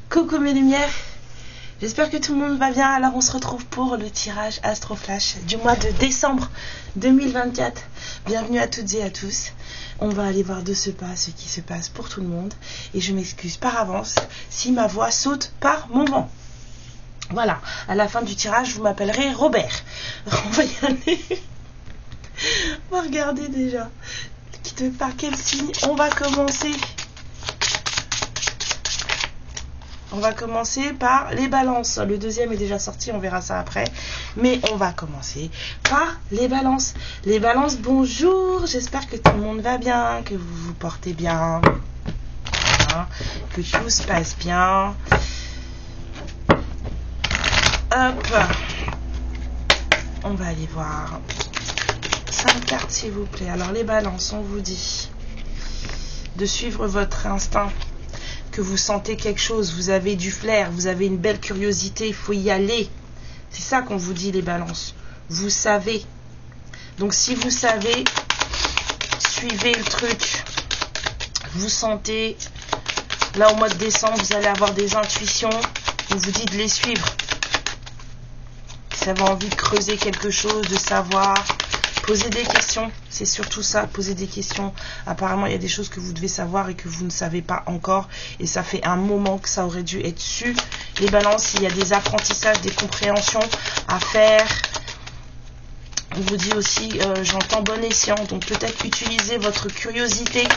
Coucou mes lumières, j'espère que tout le monde va bien. Alors on se retrouve pour le tirage Astro Flash du mois de décembre 2024. Bienvenue à toutes et à tous. On va aller voir de ce pas ce qui se passe pour tout le monde. Et je m'excuse par avance si ma voix saute par moment. Voilà, à la fin du tirage, vous m'appellerez Robert. On va y aller. On va regarder déjà. Par quel signe on va commencer? On va commencer par les balances. Le deuxième est déjà sorti, on verra ça après. Mais on va commencer par les balances. Les balances, bonjour. J'espère que tout le monde va bien, que vous vous portez bien, hein, que tout se passe bien. Hop. On va aller voir 5 cartes s'il vous plaît. Alors les balances, on vous dit de suivre votre instinct. Que vous sentez quelque chose, vous avez du flair, vous avez une belle curiosité, il faut y aller. C'est ça qu'on vous dit les balances. Vous savez. Donc si vous savez, suivez le truc. Vous sentez, là au mois de décembre, vous allez avoir des intuitions. On vous dit de les suivre. Si vous avez envie de creuser quelque chose, de savoir, poser des questions. C'est surtout ça, poser des questions. Apparemment, il y a des choses que vous devez savoir et que vous ne savez pas encore. Et ça fait un moment que ça aurait dû être su. Les balances, il y a des apprentissages, des compréhensions à faire. On vous dit aussi, j'entends bon escient. Donc peut-être utiliser votre curiosité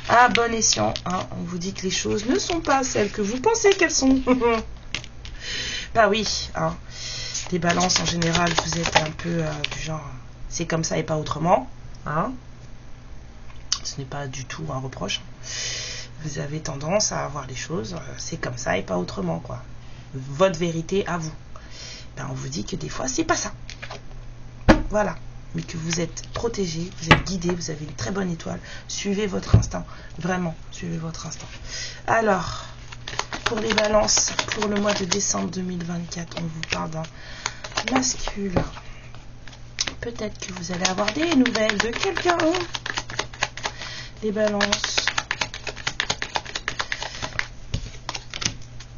à bon escient. Hein. On vous dit que les choses ne sont pas celles que vous pensez qu'elles sont. Bah oui. Hein. Les balances, en général, vous êtes un peu du genre... C'est comme ça et pas autrement. Hein? Ce n'est pas du tout un reproche. Vous avez tendance à avoir les choses, c'est comme ça et pas autrement, quoi. Votre vérité à vous. Ben, on vous dit que des fois, c'est pas ça. Voilà. Mais que vous êtes protégé, vous êtes guidé, vous avez une très bonne étoile. Suivez votre instinct. Vraiment, suivez votre instinct. Alors, pour les balances, pour le mois de décembre 2024, on vous parle d'un masculin. Peut-être que vous allez avoir des nouvelles de quelqu'un. Les balances.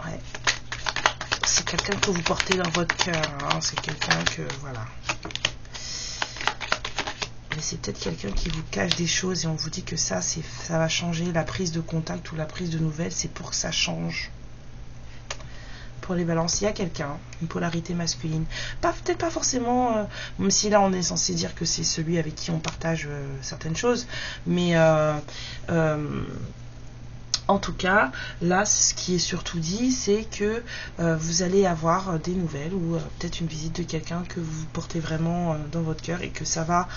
Ouais. C'est quelqu'un que vous portez dans votre cœur. Hein. C'est quelqu'un que... Voilà. Mais c'est peut-être quelqu'un qui vous cache des choses et on vous dit que ça va changer. La prise de contact ou la prise de nouvelles, c'est pour que ça change. Pour les balances, il y a quelqu'un, une polarité masculine. Peut-être pas forcément, même si là on est censé dire que c'est celui avec qui on partage certaines choses, mais en tout cas, là ce qui est surtout dit, c'est que vous allez avoir des nouvelles ou peut-être une visite de quelqu'un que vous portez vraiment dans votre cœur et que ça va...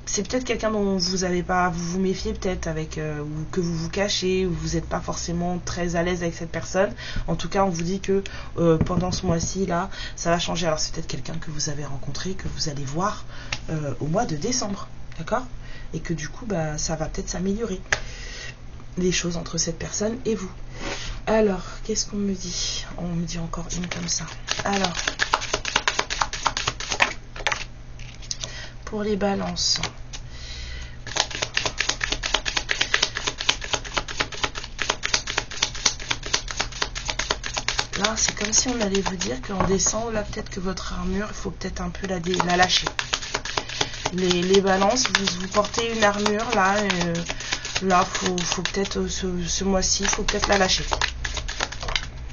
c'est peut-être quelqu'un dont vous n'avez pas, vous vous méfiez peut-être avec, ou que vous vous cachez, ou vous n'êtes pas forcément très à l'aise avec cette personne. En tout cas, on vous dit que pendant ce mois-ci, là, ça va changer. Alors, c'est peut-être quelqu'un que vous avez rencontré, que vous allez voir au mois de décembre, d'accord? Et que du coup, bah, ça va peut-être s'améliorer, les choses entre cette personne et vous. Alors, qu'est-ce qu'on me dit? On me dit encore une comme ça. Alors... Pour les balances. Là, c'est comme si on allait vous dire qu'en décembre, là, peut-être que votre armure, il faut peut-être un peu la lâcher. Les balances, vous portez une armure, là, là, faut peut-être, ce mois-ci, il faut peut-être la lâcher.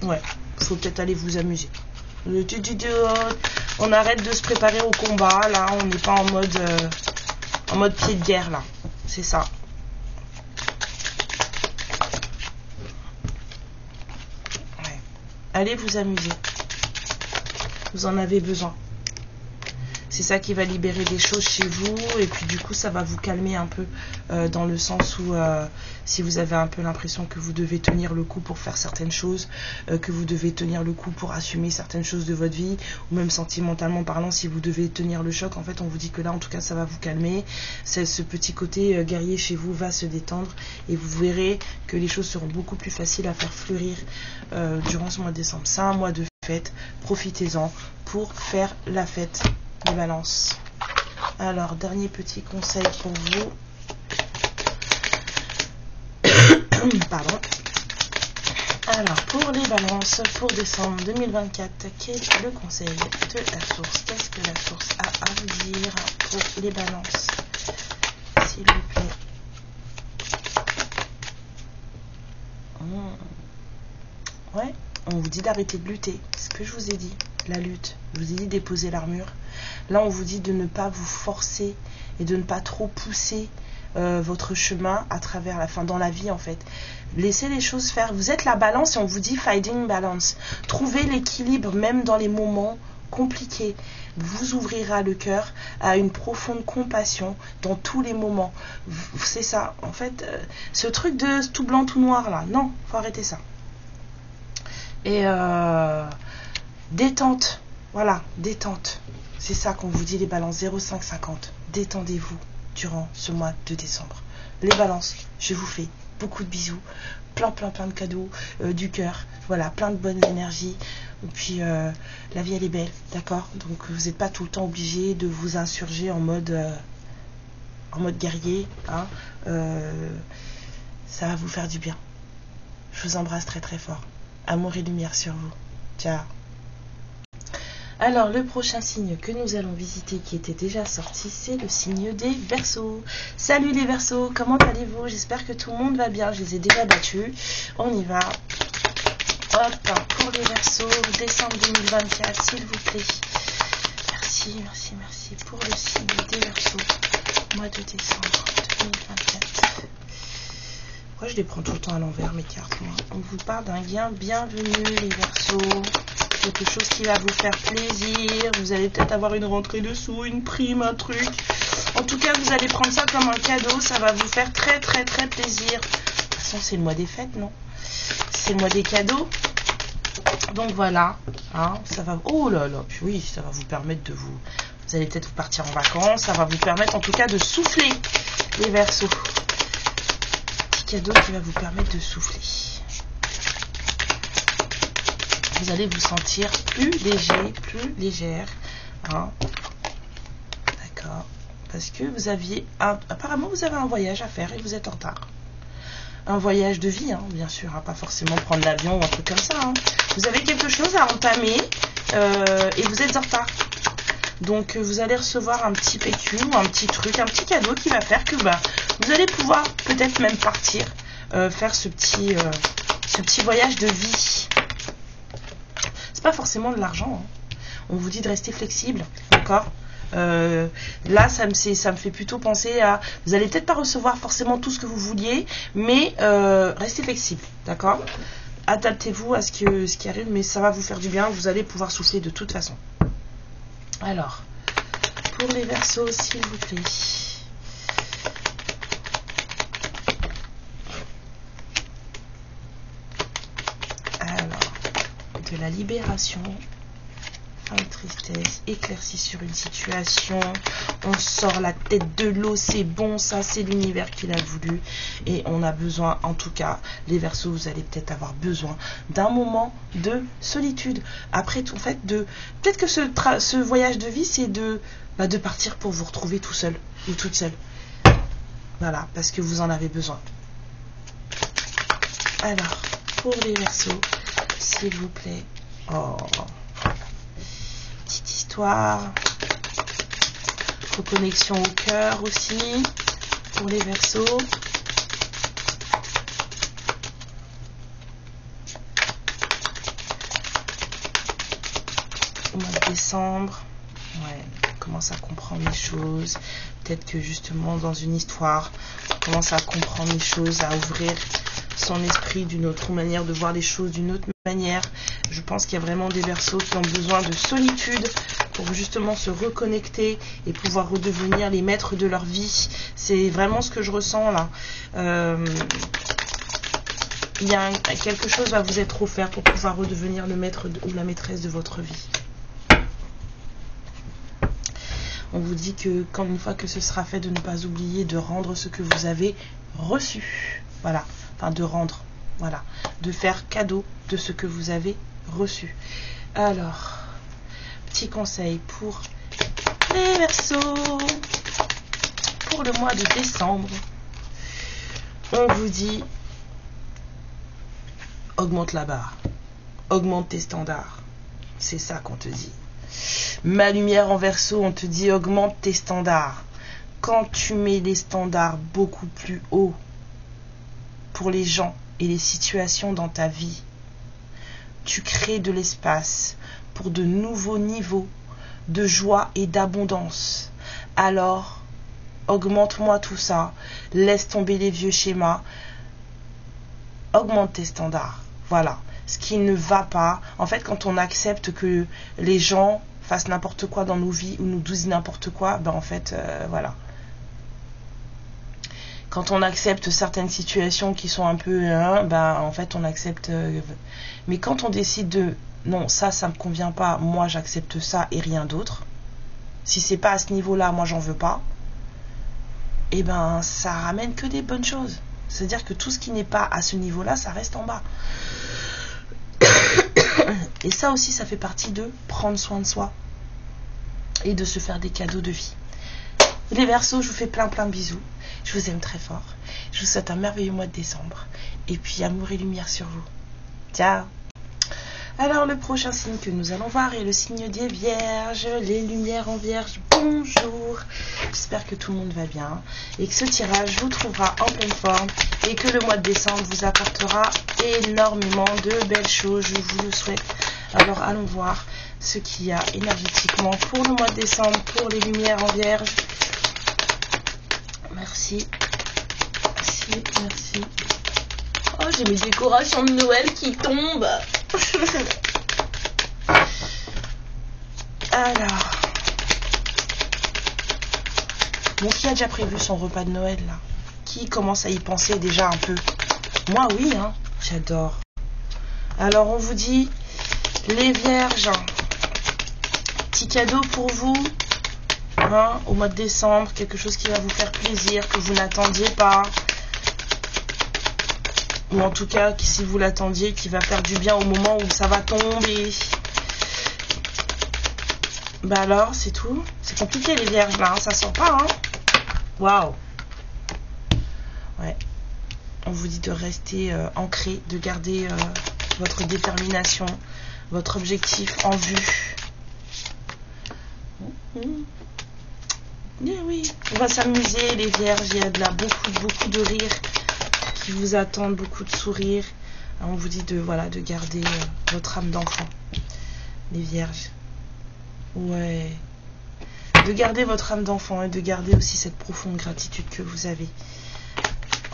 Ouais, il faut peut-être aller vous amuser. On arrête de se préparer au combat, là, on n'est pas en mode pied de guerre, là. C'est ça. Ouais. Allez vous amuser. Vous en avez besoin. C'est ça qui va libérer des choses chez vous et puis du coup ça va vous calmer un peu dans le sens où si vous avez un peu l'impression que vous devez tenir le coup pour faire certaines choses, que vous devez tenir le coup pour assumer certaines choses de votre vie ou même sentimentalement parlant si vous devez tenir le choc, en fait on vous dit que là en tout cas ça va vous calmer, ce petit côté guerrier chez vous va se détendre et vous verrez que les choses seront beaucoup plus faciles à faire fleurir durant ce mois de décembre. C'est un mois de fête, profitez-en pour faire la fête. Les balances. Alors, dernier petit conseil pour vous. Pardon. Alors, pour les balances, pour décembre 2024, quel est le conseil de la source? Qu'est-ce que la source a à vous dire pour les balances, s'il vous plaît? Ouais, on vous dit d'arrêter de lutter. C'est ce que je vous ai dit, la lutte. Je vous ai dit de déposer l'armure. Là, on vous dit de ne pas vous forcer et de ne pas trop pousser votre chemin à travers la fin dans la vie, en fait. Laissez les choses faire. Vous êtes la balance et on vous dit finding balance. Trouvez l'équilibre même dans les moments compliqués. Vous ouvrira le cœur à une profonde compassion dans tous les moments. C'est ça, en fait, ce truc de tout blanc, tout noir là. Non, faut arrêter ça. Et détente, voilà, détente. C'est ça qu'on vous dit, les balances 0,550. Détendez-vous durant ce mois de décembre. Les balances, je vous fais beaucoup de bisous, plein de cadeaux, du cœur, voilà, plein de bonnes énergies. Et puis la vie elle est belle, d'accord? Donc vous n'êtes pas tout le temps obligé de vous insurger en mode guerrier, hein. Ça va vous faire du bien. Je vous embrasse très très fort. Amour et lumière sur vous. Ciao. Alors, le prochain signe que nous allons visiter, qui était déjà sorti, c'est le signe des Verseaux. Salut les Verseaux, comment allez-vous? J'espère que tout le monde va bien. Je les ai déjà battus. On y va. Hop, pour les Verseaux, décembre 2024, s'il vous plaît. Merci, merci, merci. Pour le signe des Verseaux, mois de décembre 2024. Pourquoi je les prends tout le temps à l'envers, mes cartes, moi? On vous parle d'un gain bienvenu, les Verseaux. Quelque chose qui va vous faire plaisir. Vous allez peut-être avoir une rentrée de sous, une prime, un truc. En tout cas, vous allez prendre ça comme un cadeau. Ça va vous faire très, très, très plaisir. De toute façon, c'est le mois des fêtes, non? C'est le mois des cadeaux. Donc voilà. Hein, ça va... Oh là là. Puis oui, ça va vous permettre de vous... Vous allez peut-être vous partir en vacances. Ça va vous permettre, en tout cas, de souffler, les Verseaux. Petit cadeau qui va vous permettre de souffler. Vous allez vous sentir plus léger, plus légère. Hein. D'accord. Parce que vous aviez... Apparemment, vous avez un voyage à faire et vous êtes en retard. Un voyage de vie, hein, bien sûr. Hein, pas forcément prendre l'avion ou un truc comme ça. Hein. Vous avez quelque chose à entamer et vous êtes en retard. Donc, vous allez recevoir un petit PQ ou un petit truc, un petit cadeau qui va faire que vous allez pouvoir peut-être même partir faire ce petit voyage de vie. Pas forcément de l'argent, hein. On vous dit de rester flexible, d'accord? Là ça me fait plutôt penser à, vous allez peut-être pas recevoir forcément tout ce que vous vouliez, mais restez flexible, d'accord? Adaptez-vous à ce qui arrive, mais ça va vous faire du bien, vous allez pouvoir souffler de toute façon. Alors, pour les Verseaux, s'il vous plaît. De la libération, fin de tristesse, éclaircie sur une situation, on sort la tête de l'eau, c'est bon, ça c'est l'univers qui l'a voulu et on a besoin, en tout cas les Verseaux, vous allez peut-être avoir besoin d'un moment de solitude. Après tout, en fait, peut-être que ce voyage de vie, c'est de partir pour vous retrouver tout seul ou toute seule. Voilà, parce que vous en avez besoin. Alors, pour les Verseaux, s'il vous plaît. Oh. Petite histoire. Reconnexion au cœur aussi. Pour les Verseaux. Au mois de décembre. Ouais, on commence à comprendre les choses. Peut-être que justement dans une histoire, on commence à comprendre les choses, à ouvrir son esprit d'une autre manière, de voir les choses d'une autre manière. Je pense qu'il y a vraiment des Verseaux qui ont besoin de solitude pour justement se reconnecter et pouvoir redevenir les maîtres de leur vie. C'est vraiment ce que je ressens là. Il y a quelque chose va vous être offert pour pouvoir redevenir le maître ou la maîtresse de votre vie. On vous dit que quand une fois que ce sera fait, de ne pas oublier de rendre ce que vous avez reçu. Voilà. Enfin, de rendre. Voilà. De faire cadeau de ce que vous avez reçu. Alors, petit conseil pour les Verseaux. Pour le mois de décembre, on vous dit augmente la barre. Augmente tes standards. C'est ça qu'on te dit. Ma lumière en Verseau, on te dit augmente tes standards. Quand tu mets les standards beaucoup plus hauts pour les gens et les situations dans ta vie, tu crées de l'espace pour de nouveaux niveaux de joie et d'abondance. Alors, augmente-moi tout ça, laisse tomber les vieux schémas, augmente tes standards. Voilà, ce qui ne va pas. En fait, quand on accepte que les gens fassent n'importe quoi dans nos vies ou nous disent n'importe quoi, ben en fait, voilà. Quand on accepte certaines situations qui sont un peu, ben en fait, on accepte. Mais quand on décide de non, ça me convient pas, moi j'accepte ça et rien d'autre. Si c'est pas à ce niveau-là, moi j'en veux pas. Et ben ça ramène que des bonnes choses. C'est-à-dire que tout ce qui n'est pas à ce niveau-là, ça reste en bas. Et ça aussi, ça fait partie de prendre soin de soi et de se faire des cadeaux de vie. Les Verseaux, je vous fais plein de bisous. Je vous aime très fort. Je vous souhaite un merveilleux mois de décembre. Et puis amour et lumière sur vous. Ciao. Alors le prochain signe que nous allons voir est le signe des Vierges, les lumières en Vierge. Bonjour. J'espère que tout le monde va bien et que ce tirage vous trouvera en pleine forme et que le mois de décembre vous apportera énormément de belles choses. Je vous le souhaite. Alors allons voir ce qu'il y a énergétiquement pour le mois de décembre pour les lumières en Vierge. Merci. Merci. Oh, j'ai mes décorations de Noël qui tombent. Alors. Bon, qui a déjà prévu son repas de Noël, là? Qui commence à y penser déjà un peu? Moi, oui, hein. J'adore. Alors, on vous dit, les Vierges, petit cadeau pour vous, hein, au mois de décembre, quelque chose qui va vous faire plaisir, que vous n'attendiez pas. Ou en tout cas, si vous l'attendiez, qui va faire du bien au moment où ça va tomber. Bah alors, c'est tout. C'est compliqué les Vierges là, hein, ça sort pas, hein. Waouh. Ouais. On vous dit de rester ancré, de garder votre détermination, votre objectif en vue. Oui, on va s'amuser les Vierges, il y a beaucoup de rire qui vous attendent, beaucoup de sourires. On vous dit de garder votre âme d'enfant, les Vierges. Ouais. De garder votre âme d'enfant et de garder aussi cette profonde gratitude que vous avez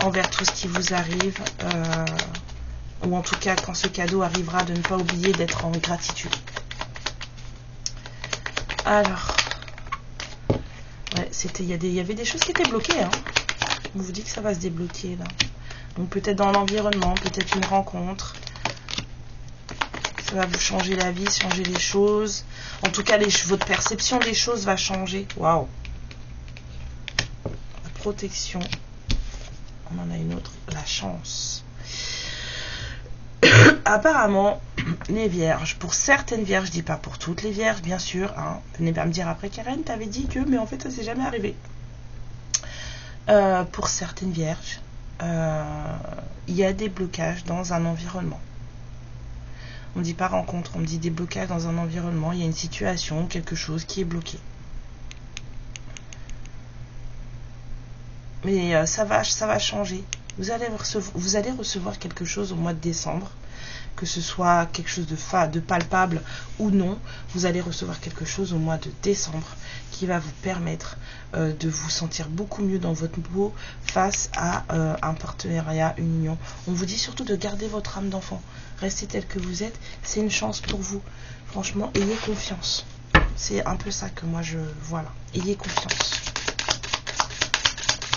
envers tout ce qui vous arrive. Ou en tout cas, quand ce cadeau arrivera, de ne pas oublier d'être en gratitude. Alors. Ouais, il y avait des choses qui étaient bloquées. Hein. On vous dit que ça va se débloquer là. Donc peut-être dans l'environnement, peut-être une rencontre. Ça va vous changer la vie, changer les choses. En tout cas, votre perception des choses va changer. Waouh. La protection. On en a une autre. La chance. Apparemment, les Vierges, pour certaines Vierges, je dis pas pour toutes les Vierges, bien sûr. Hein, venez pas me dire après, Karen, t'avais dit que, mais en fait, ça s'est jamais arrivé. Pour certaines Vierges, il y a des blocages dans un environnement. On ne dit pas rencontre, on me dit des blocages dans un environnement. Il y a une situation, quelque chose qui est bloqué. Mais ça va changer. Vous allez recevoir quelque chose au mois de décembre, que ce soit quelque chose de palpable ou non. Vous allez recevoir quelque chose au mois de décembre qui va vous permettre de vous sentir beaucoup mieux dans votre peau face à un partenariat, une union. On vous dit surtout de garder votre âme d'enfant. Restez tel que vous êtes. C'est une chance pour vous. Franchement, ayez confiance. C'est un peu ça que moi je vois là. Ayez confiance.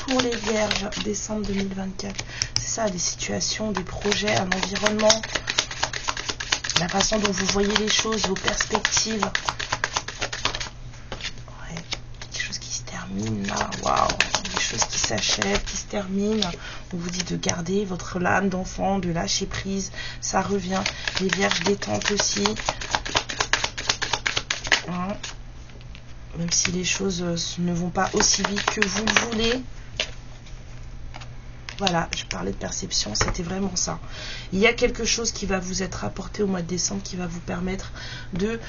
Pour les Vierges, décembre 2024, c'est ça, des situations, des projets, un environnement, la façon dont vous voyez les choses, vos perspectives. Ouais, quelque chose qui se termine là, waouh, des choses qui s'achèvent, qui se terminent. On vous dit de garder votre âme d'enfant, de lâcher prise, ça revient. Les Vierges détente aussi. Hein. Même si les choses ne vont pas aussi vite que vous le voulez. Voilà, je parlais de perception, c'était vraiment ça. Il y a quelque chose qui va vous être apporté au mois de décembre qui va vous permettre de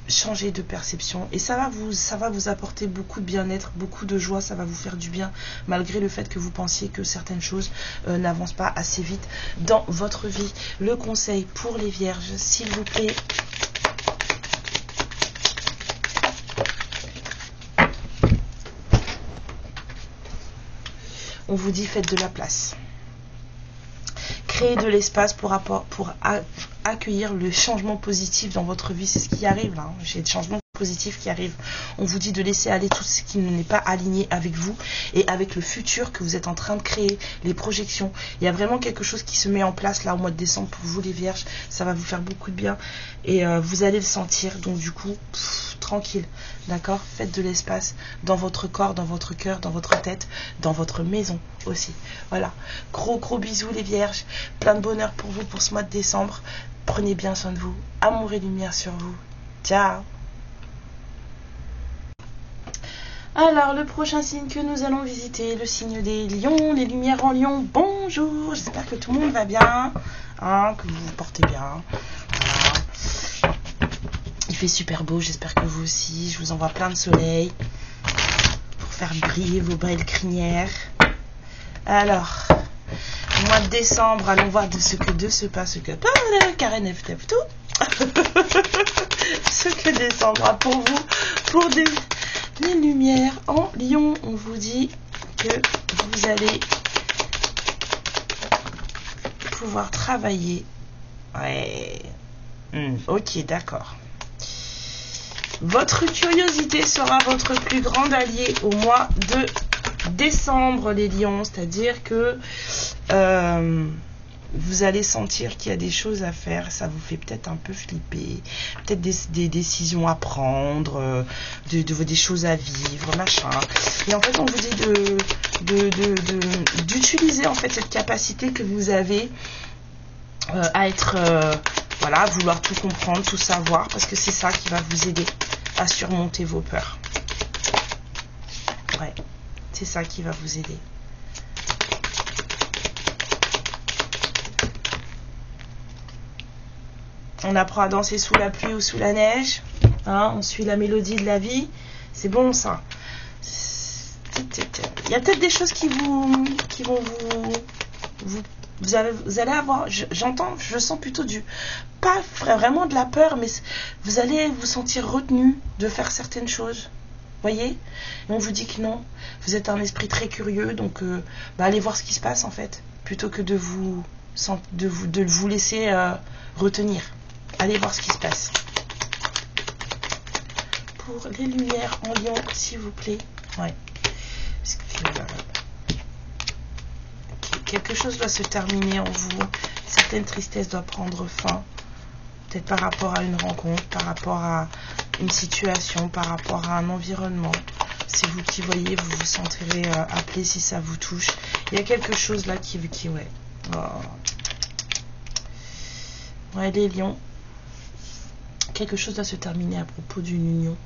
changer de perception. Et ça va vous apporter beaucoup de bien-être, beaucoup de joie, ça va vous faire du bien, malgré le fait que vous pensiez que certaines choses n'avancent pas assez vite dans votre vie. Le conseil pour les vierges, s'il vous plaît. On vous dit faites de la place. Créez de l'espace pour accueillir le changement positif dans votre vie. C'est ce qui arrive là. J'ai des changements positifs qui arrivent. On vous dit de laisser aller tout ce qui n'est pas aligné avec vous et avec le futur que vous êtes en train de créer, les projections. Il y a vraiment quelque chose qui se met en place là au mois de décembre pour vous les vierges. Ça va vous faire beaucoup de bien et vous allez le sentir. Donc du coup, tranquille, d'accord? Faites de l'espace dans votre corps, dans votre cœur, dans votre tête, dans votre maison aussi. Voilà. Gros bisous les vierges. Plein de bonheur pour vous pour ce mois de décembre. Prenez bien soin de vous. Amour et lumière sur vous. Ciao. Alors, le prochain signe que nous allons visiter, le signe des lions, les lumières en lion. Bonjour, j'espère que tout le monde va bien, hein, que vous vous portez bien. Voilà. Il fait super beau, j'espère que vous aussi. Je vous envoie plein de soleil pour faire briller vos belles crinières. Alors, mois de décembre, allons voir de ce que de se passe, que Karen F tout. Ce que décembre a pour vous, pour les lumières en lion. On vous dit que vous allez pouvoir travailler. Ouais. Ok, d'accord. Votre curiosité sera votre plus grand allié au mois de décembre, les lions. C'est-à-dire que vous allez sentir qu'il y a des choses à faire, ça vous fait peut-être un peu flipper, peut-être des décisions à prendre, des choses à vivre, machin. Et en fait, on vous dit d'utiliser en fait cette capacité que vous avez à être, voilà, vouloir tout comprendre, tout savoir, parce que c'est ça qui va vous aider à surmonter vos peurs. Ouais, c'est ça qui va vous aider. On apprend à danser sous la pluie ou sous la neige. Hein, on suit la mélodie de la vie. C'est bon ça. Il y a peut-être des choses qui vont vous allez avoir, je sens plutôt pas vraiment de la peur, mais vous allez vous sentir retenu de faire certaines choses. Voyez? Et on vous dit que non. Vous êtes un esprit très curieux, donc allez voir ce qui se passe en fait, plutôt que de vous laisser retenir. Allez voir ce qui se passe. Pour les lumières en lion, s'il vous plaît. Ouais. Quelque chose doit se terminer en vous. Certaines tristesses doivent prendre fin. Peut-être par rapport à une rencontre, par rapport à une situation, par rapport à un environnement. C'est vous qui voyez, vous vous sentirez appelé si ça vous touche. Il y a quelque chose là qui ouais. Oh. Ouais, les lions. Quelque chose doit se terminer à propos d'une union.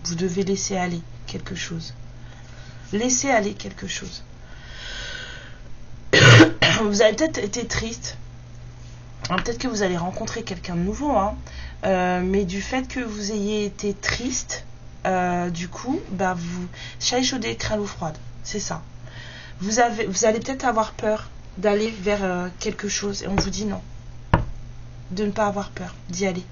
Vous devez laisser aller quelque chose. Laissez aller quelque chose. Vous avez peut-être été triste. Peut-être que vous allez rencontrer quelqu'un de nouveau. Mais du fait que vous ayez été triste, du coup, vous chat échaudé, craint l'eau froide. C'est ça. Vous allez peut-être avoir peur d'aller vers quelque chose. Et on vous dit non. De ne pas avoir peur. D'y aller.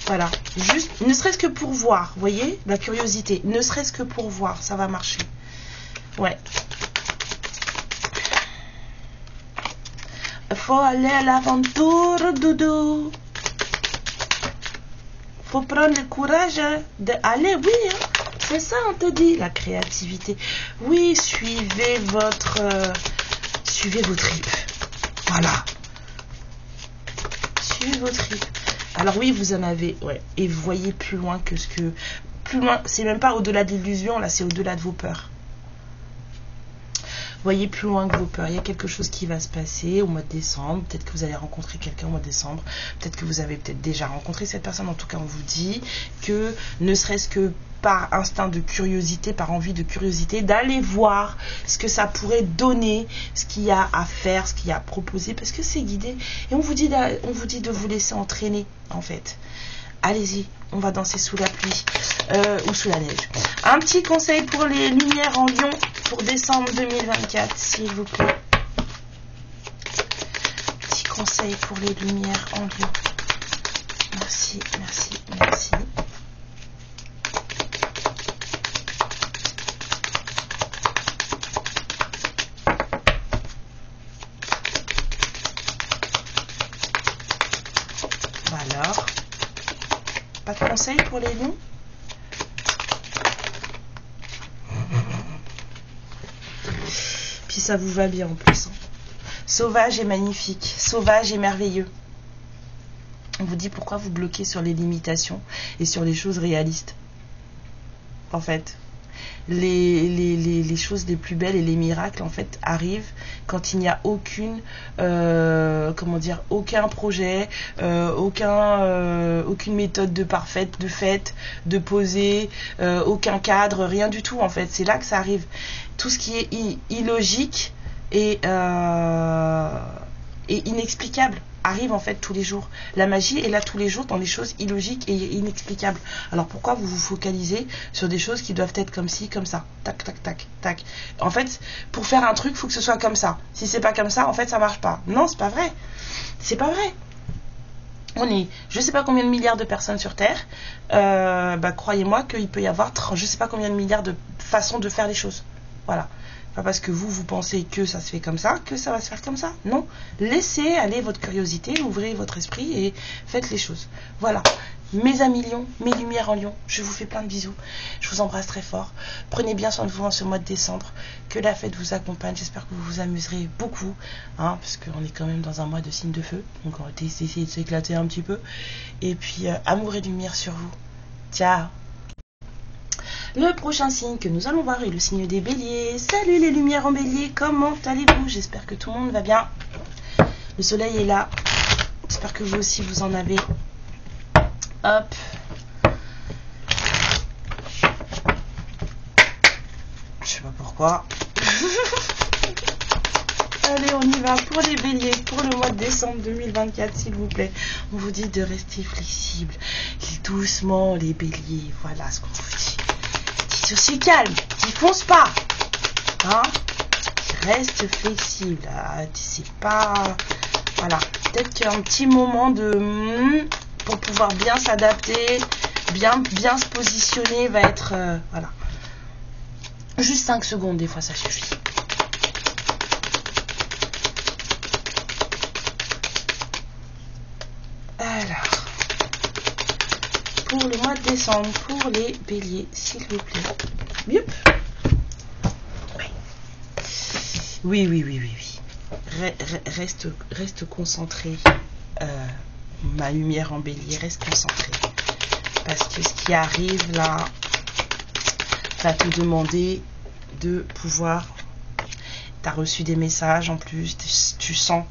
Voilà, juste, ne serait-ce que pour voir, voyez, la curiosité, ne serait-ce que pour voir, ça va marcher. Ouais. Faut aller à l'aventure, doudou. Faut prendre le courage d'aller, oui, c'est ça, on te dit, la créativité. Oui, suivez vos tripes. Voilà. Votre tripes. Alors oui, vous en avez, ouais, et vous voyez plus loin que plus loin, c'est même pas au-delà de l'illusion, là c'est au-delà de vos peurs. Voyez plus loin que vos peurs. Il y a quelque chose qui va se passer au mois de décembre. Peut-être que vous allez rencontrer quelqu'un au mois de décembre. Peut-être que vous avez peut-être déjà rencontré cette personne. En tout cas, on vous dit que ne serait-ce que par instinct de curiosité, par envie de curiosité, d'aller voir ce que ça pourrait donner, ce qu'il y a à faire, ce qu'il y a à proposer, parce que c'est guidé. Et on vous dit de vous laisser entraîner, en fait. Allez-y, on va danser sous la pluie ou sous la neige. Un petit conseil pour les lumières en Lion pour décembre 2024, s'il vous plaît. Petit conseil pour les lumières en Lion. Merci, merci, merci. Alors, pas de conseils pour les lions? Puis ça vous va bien en plus. Hein. Sauvage et magnifique, sauvage et merveilleux. On vous dit pourquoi vous bloquez sur les limitations et sur les choses réalistes. En fait, les choses les plus belles et les miracles en fait arrivent quand il n'y a aucune aucun projet, aucune méthode de parfaite, de faite, de posée, aucun cadre, rien du tout en fait. C'est là que ça arrive. Tout ce qui est illogique et inexplicable arrive en fait tous les jours. La magie est là tous les jours dans des choses illogiques et inexplicables. Alors pourquoi vous vous focalisez sur des choses qui doivent être comme ci, comme ça, tac, tac, tac, tac. En fait, pour faire un truc, il faut que ce soit comme ça. Si c'est pas comme ça, en fait, ça marche pas. Non, c'est pas vrai. C'est pas vrai. On est, je sais pas combien de milliards de personnes sur Terre. Croyez-moi qu'il peut y avoir, je sais pas combien de milliards de façons de faire les choses. Voilà. Pas parce que vous pensez que ça se fait comme ça, que ça va se faire comme ça. Non. Laissez aller votre curiosité, ouvrez votre esprit et faites les choses. Voilà. Mes amis lions, mes lumières en lion, je vous fais plein de bisous. Je vous embrasse très fort. Prenez bien soin de vous en ce mois de décembre. Que la fête vous accompagne. J'espère que vous vous amuserez beaucoup. Hein, parce qu'on est quand même dans un mois de signe de feu. Donc on va essayer de s'éclater un petit peu. Et puis, amour et lumière sur vous. Ciao. Le prochain signe que nous allons voir est le signe des béliers. Salut les lumières en bélier, comment allez-vous? J'espère que tout le monde va bien. Le soleil est là. J'espère que vous aussi vous en avez. Hop. Je sais pas pourquoi. Allez, on y va pour les béliers, pour le mois de décembre 2024, s'il vous plaît. On vous dit de rester flexible. Doucement, les béliers. Voilà ce qu'on vous dit. Aussi calme, qui fonce pas, hein, qui reste flexible, c'est pas, voilà, peut-être qu'un petit moment de, pour pouvoir bien s'adapter, bien se positionner va être, voilà, juste 5 secondes des fois ça suffit. Alors, pour le mois de décembre, pour les béliers, s'il vous plaît. Youp. Oui. Reste concentré. Ma lumière en bélier, reste concentré. Parce que ce qui arrive là va te demander de pouvoir. Tu as reçu des messages en plus, tu sens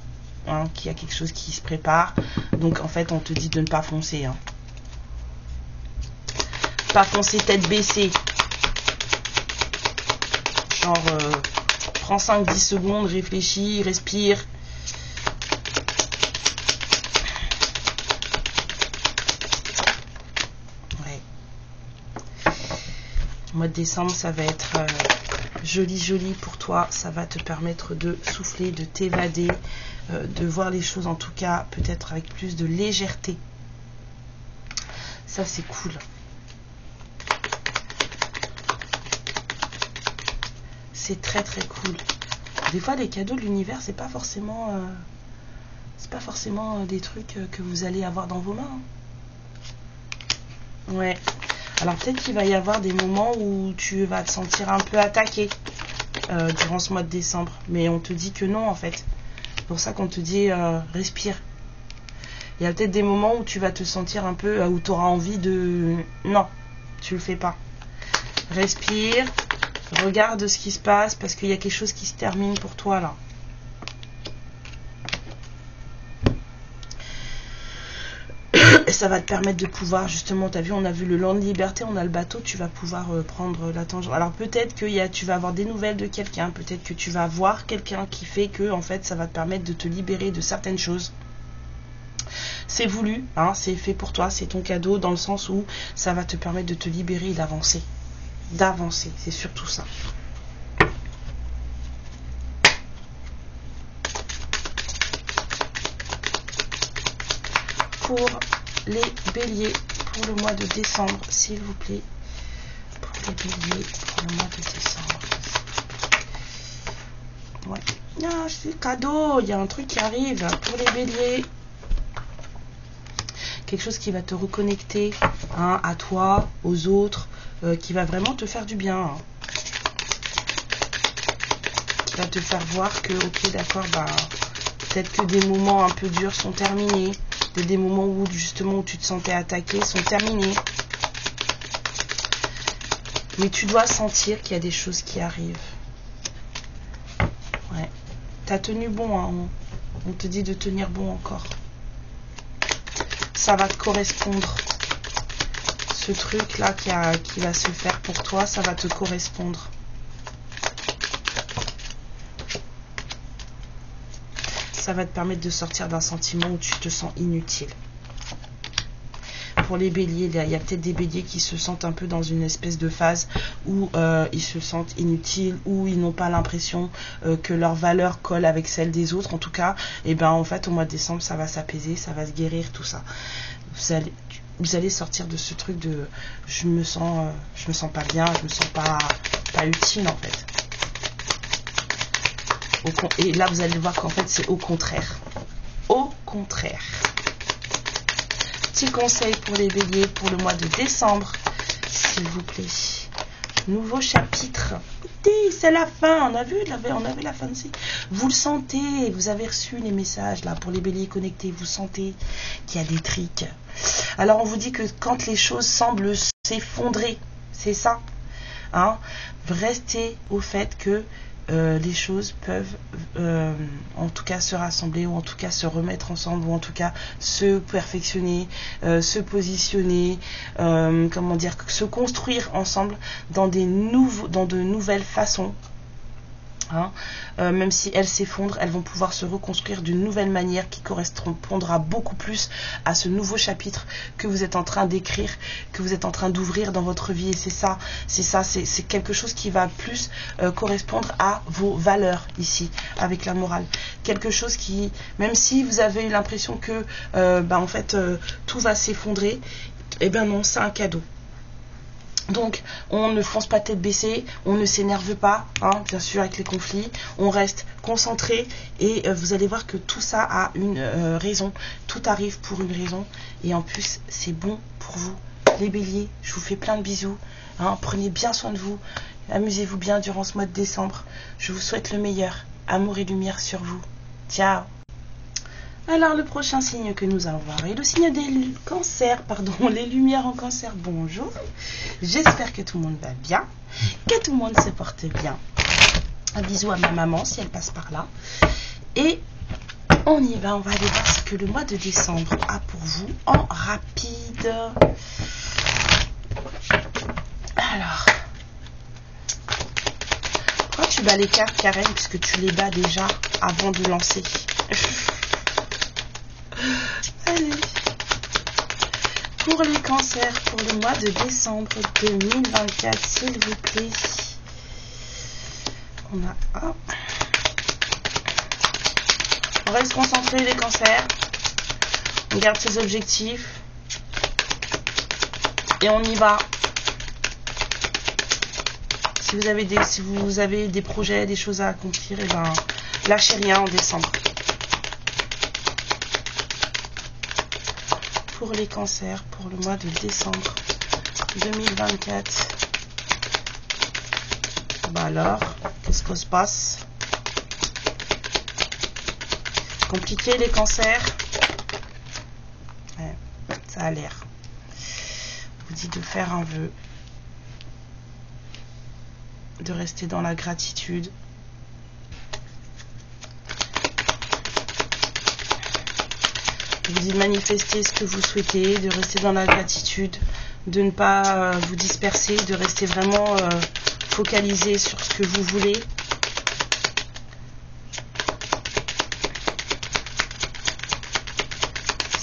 qu'il y a quelque chose qui se prépare. Donc en fait, on te dit de ne pas foncer. Hein. Pas foncer tête baissée. Genre, prends 5-10 secondes, réfléchis, respire. Ouais. Le mois de décembre, ça va être joli pour toi. Ça va te permettre de souffler, de t'évader, de voir les choses en tout cas peut-être avec plus de légèreté. Ça, c'est cool. C'est très cool. Des fois les cadeaux de l'univers c'est pas forcément des trucs que vous allez avoir dans vos mains. Ouais. Alors peut-être qu'il va y avoir des moments où tu vas te sentir un peu attaqué durant ce mois de décembre, mais on te dit que non en fait. C'est pour ça qu'on te dit respire. Il y a peut-être des moments où tu vas te sentir un peu où tu auras envie de non, tu le fais pas. Respire. Regarde ce qui se passe parce qu'il y a quelque chose qui se termine pour toi là. Et ça va te permettre de pouvoir, justement, tu as vu, on a vu le land de liberté, on a le bateau, tu vas pouvoir prendre la tangente. Alors peut-être que tu vas avoir des nouvelles de quelqu'un, peut-être que tu vas voir quelqu'un qui fait que, en fait, ça va te permettre de te libérer de certaines choses. C'est voulu, hein, c'est fait pour toi, c'est ton cadeau, dans le sens où ça va te permettre de te libérer et d'avancer. D'avancer, c'est surtout ça. Pour les béliers, pour le mois de décembre, s'il vous plaît. Pour les béliers, pour le mois de décembre. Ouais. Ah, c'est cadeau, il y a un truc qui arrive pour les béliers. Quelque chose qui va te reconnecter, hein, à toi, aux autres, qui va vraiment te faire du bien. Hein. Qui va te faire voir que, ok, d'accord, bah, peut-être que des moments un peu durs sont terminés. Des moments où justement où tu te sentais attaqué sont terminés. Mais tu dois sentir qu'il y a des choses qui arrivent. Ouais. T'as tenu bon, hein. On te dit de tenir bon encore. Ça va te correspondre. Ce truc là qui va se faire pour toi, ça va te correspondre. Ça va te permettre de sortir d'un sentiment où tu te sens inutile. Pour les béliers, il y a peut-être des béliers qui se sentent un peu dans une espèce de phase où ils se sentent inutiles, où ils n'ont pas l'impression que leur valeur colle avec celle des autres. En tout cas, et ben, en fait, au mois de décembre, ça va s'apaiser, ça va se guérir, tout ça. Vous allez sortir de ce truc de je me sens pas bien, je me sens pas utile en fait. Et là, vous allez voir qu'en fait, c'est au contraire. Au contraire. Petit conseil pour les béliers pour le mois de décembre, s'il vous plaît. Nouveau chapitre. C'est la fin. On avait la fin de ces. Vous le sentez. Vous avez reçu les messages là pour les béliers connectés. Vous sentez qu'il y a des tricks. Alors, on vous dit que quand les choses semblent s'effondrer, c'est ça. Hein, restez au fait que les choses peuvent en tout cas se rassembler, ou en tout cas se remettre ensemble, ou en tout cas se perfectionner, se positionner, comment dire, se construire ensemble dans de nouvelles façons. Hein, même si elles s'effondrent, elles vont pouvoir se reconstruire d'une nouvelle manière qui correspondra beaucoup plus à ce nouveau chapitre que vous êtes en train d'écrire, que vous êtes en train d'ouvrir dans votre vie. Et c'est quelque chose qui va plus correspondre à vos valeurs ici, avec la morale. Quelque chose qui, même si vous avez l'impression que en fait tout va s'effondrer, eh bien non, c'est un cadeau. Donc, on ne fonce pas tête baissée, on ne s'énerve pas, hein, bien sûr, avec les conflits. On reste concentré et vous allez voir que tout ça a une raison. Tout arrive pour une raison. Et en plus, c'est bon pour vous. Les béliers, je vous fais plein de bisous. Hein, prenez bien soin de vous. Amusez-vous bien durant ce mois de décembre. Je vous souhaite le meilleur. Amour et lumière sur vous. Ciao. Alors, le prochain signe que nous allons voir est le signe des cancers, les lumières en cancer. Bonjour, j'espère que tout le monde va bien, que tout le monde se porte bien. Un bisou à ma maman si elle passe par là. Et on y va, on va aller voir ce que le mois de décembre a pour vous en rapide. Alors, quand tu bats les cartes, Karen, puisque tu les bats déjà avant de lancer. Allez. Pour les cancers, pour le mois de décembre 2024, s'il vous plaît. On reste concentré les cancers. On garde ses objectifs. Et on y va. Si vous avez des projets, des choses à accomplir, et ben lâchez rien en décembre. Pour les cancers, pour le mois de décembre 2024. Bah alors, qu'est-ce que se passe? Compliqué les cancers? Ouais, ça a l'air. On vous dit de faire un vœu. de rester dans la gratitude. Je vous dis de manifester ce que vous souhaitez, de rester dans la gratitude, de ne pas vous disperser, de rester vraiment focalisé sur ce que vous voulez.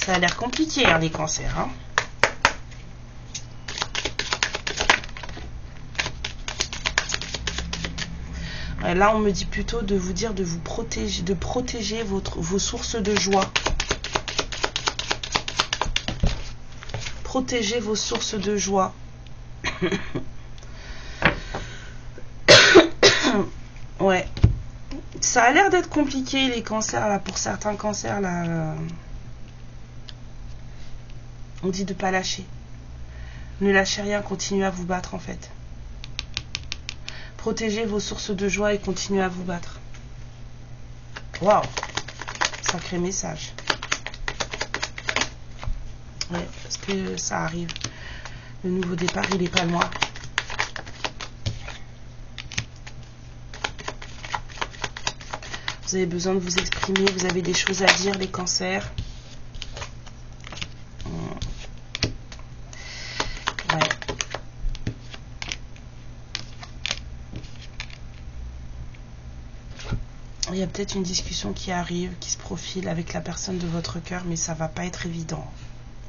Ça a l'air compliqué, hein, les cancers. Hein. Là, on me dit plutôt de vous dire de vous protéger, de protéger vos sources de joie. Protégez vos sources de joie. Ouais. Ça a l'air d'être compliqué, les cancers, là, pour certains cancers, là. On dit de ne pas lâcher. Ne lâchez rien, continuez à vous battre, en fait. Protégez vos sources de joie et continuez à vous battre. Waouh! Sacré message. Ouais, parce que ça arrive. Le nouveau départ, il n'est pas loin. Vous avez besoin de vous exprimer, vous avez des choses à dire, les cancers. Ouais. Il y a peut-être une discussion qui arrive, qui se profile avec la personne de votre cœur, mais ça va pas être évident.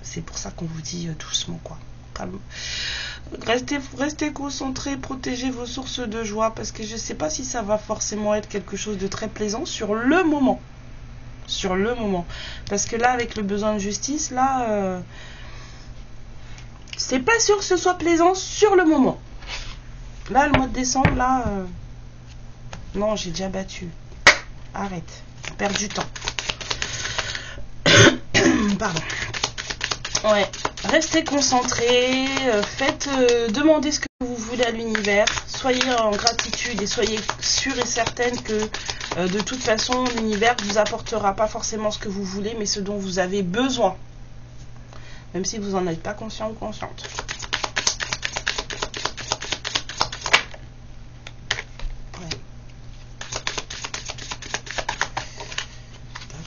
C'est pour ça qu'on vous dit doucement, quoi. Calme. Restez concentrés, protégez vos sources de joie, parce que je ne sais pas si ça va forcément être quelque chose de très plaisant sur le moment. Sur le moment. Parce que là, avec le besoin de justice, là, c'est pas sûr que ce soit plaisant sur le moment. Là, le mois de décembre, là, non, j'ai déjà battu. Arrête, je perds du temps. Pardon. Ouais, restez concentrés, demandez ce que vous voulez à l'univers, soyez en gratitude et soyez sûrs et certaines que de toute façon l'univers ne vous apportera pas forcément ce que vous voulez, mais ce dont vous avez besoin, même si vous n'en êtes pas conscient ou consciente. Ouais.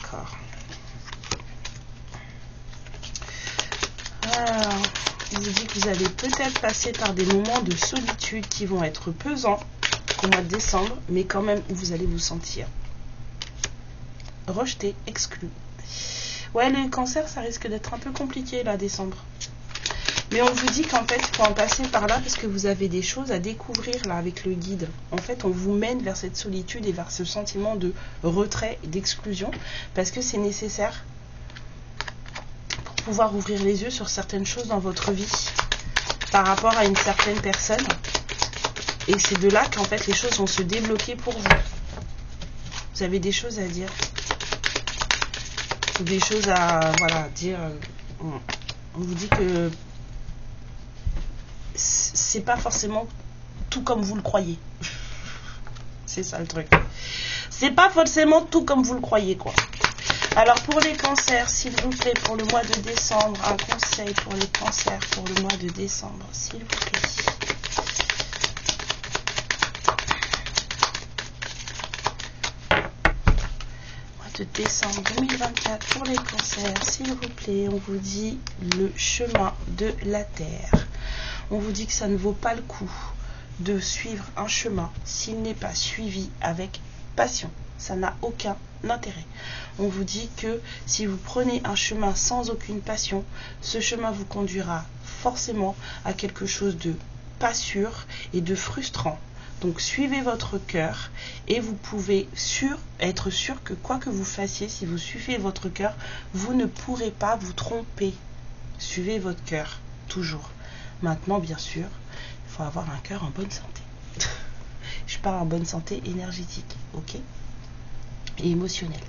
D'accord. Il vous dit que vous allez peut-être passer par des moments de solitude qui vont être pesants au mois de décembre, mais quand même où vous allez vous sentir rejeté, exclu. Ouais, le cancer, ça risque d'être un peu compliqué là, décembre. Mais on vous dit qu'en fait, il faut en passer par là parce que vous avez des choses à découvrir là avec le guide. En fait, on vous mène vers cette solitude et vers ce sentiment de retrait et d'exclusion parce que c'est nécessaire pouvoir ouvrir les yeux sur certaines choses dans votre vie par rapport à une certaine personne, et c'est de là qu'en fait les choses vont se débloquer pour vous. Vous avez des choses à dire, ou des choses à dire. On vous dit que c'est pas forcément tout comme vous le croyez. C'est ça le truc, c'est pas forcément tout comme vous le croyez, quoi. Alors pour les cancers, s'il vous plaît, pour le mois de décembre, un conseil pour les cancers pour le mois de décembre, s'il vous plaît. Mois de décembre 2024 pour les cancers, s'il vous plaît, on vous dit le chemin de la terre. On vous dit que ça ne vaut pas le coup de suivre un chemin s'il n'est pas suivi avec passion. Ça n'a aucun intérêt. On vous dit que si vous prenez un chemin sans aucune passion, ce chemin vous conduira forcément à quelque chose de pas sûr et de frustrant. Donc suivez votre cœur et vous pouvez être sûr que quoi que vous fassiez, si vous suivez votre cœur, vous ne pourrez pas vous tromper. Suivez votre cœur, toujours. Maintenant, bien sûr, il faut avoir un cœur en bonne santé. Je parle en bonne santé énergétique, ok ? Et émotionnel.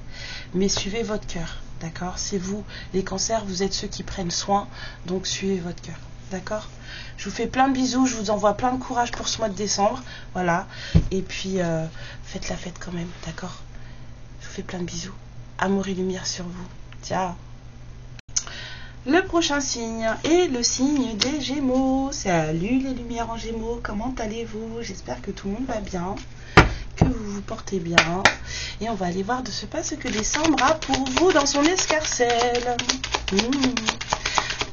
Mais suivez votre cœur, d'accord? C'est vous, les cancers, vous êtes ceux qui prennent soin, donc suivez votre cœur, d'accord? Je vous fais plein de bisous, je vous envoie plein de courage pour ce mois de décembre, voilà. Et puis, faites la fête quand même, d'accord? Je vous fais plein de bisous. Amour et lumière sur vous. Ciao. Le prochain signe est le signe des Gémeaux. Salut les lumières en Gémeaux, comment allez-vous? J'espère que tout le monde va bien, que vous vous portez bien. Et on va aller voir de ce pas ce que décembre a pour vous dans son escarcelle.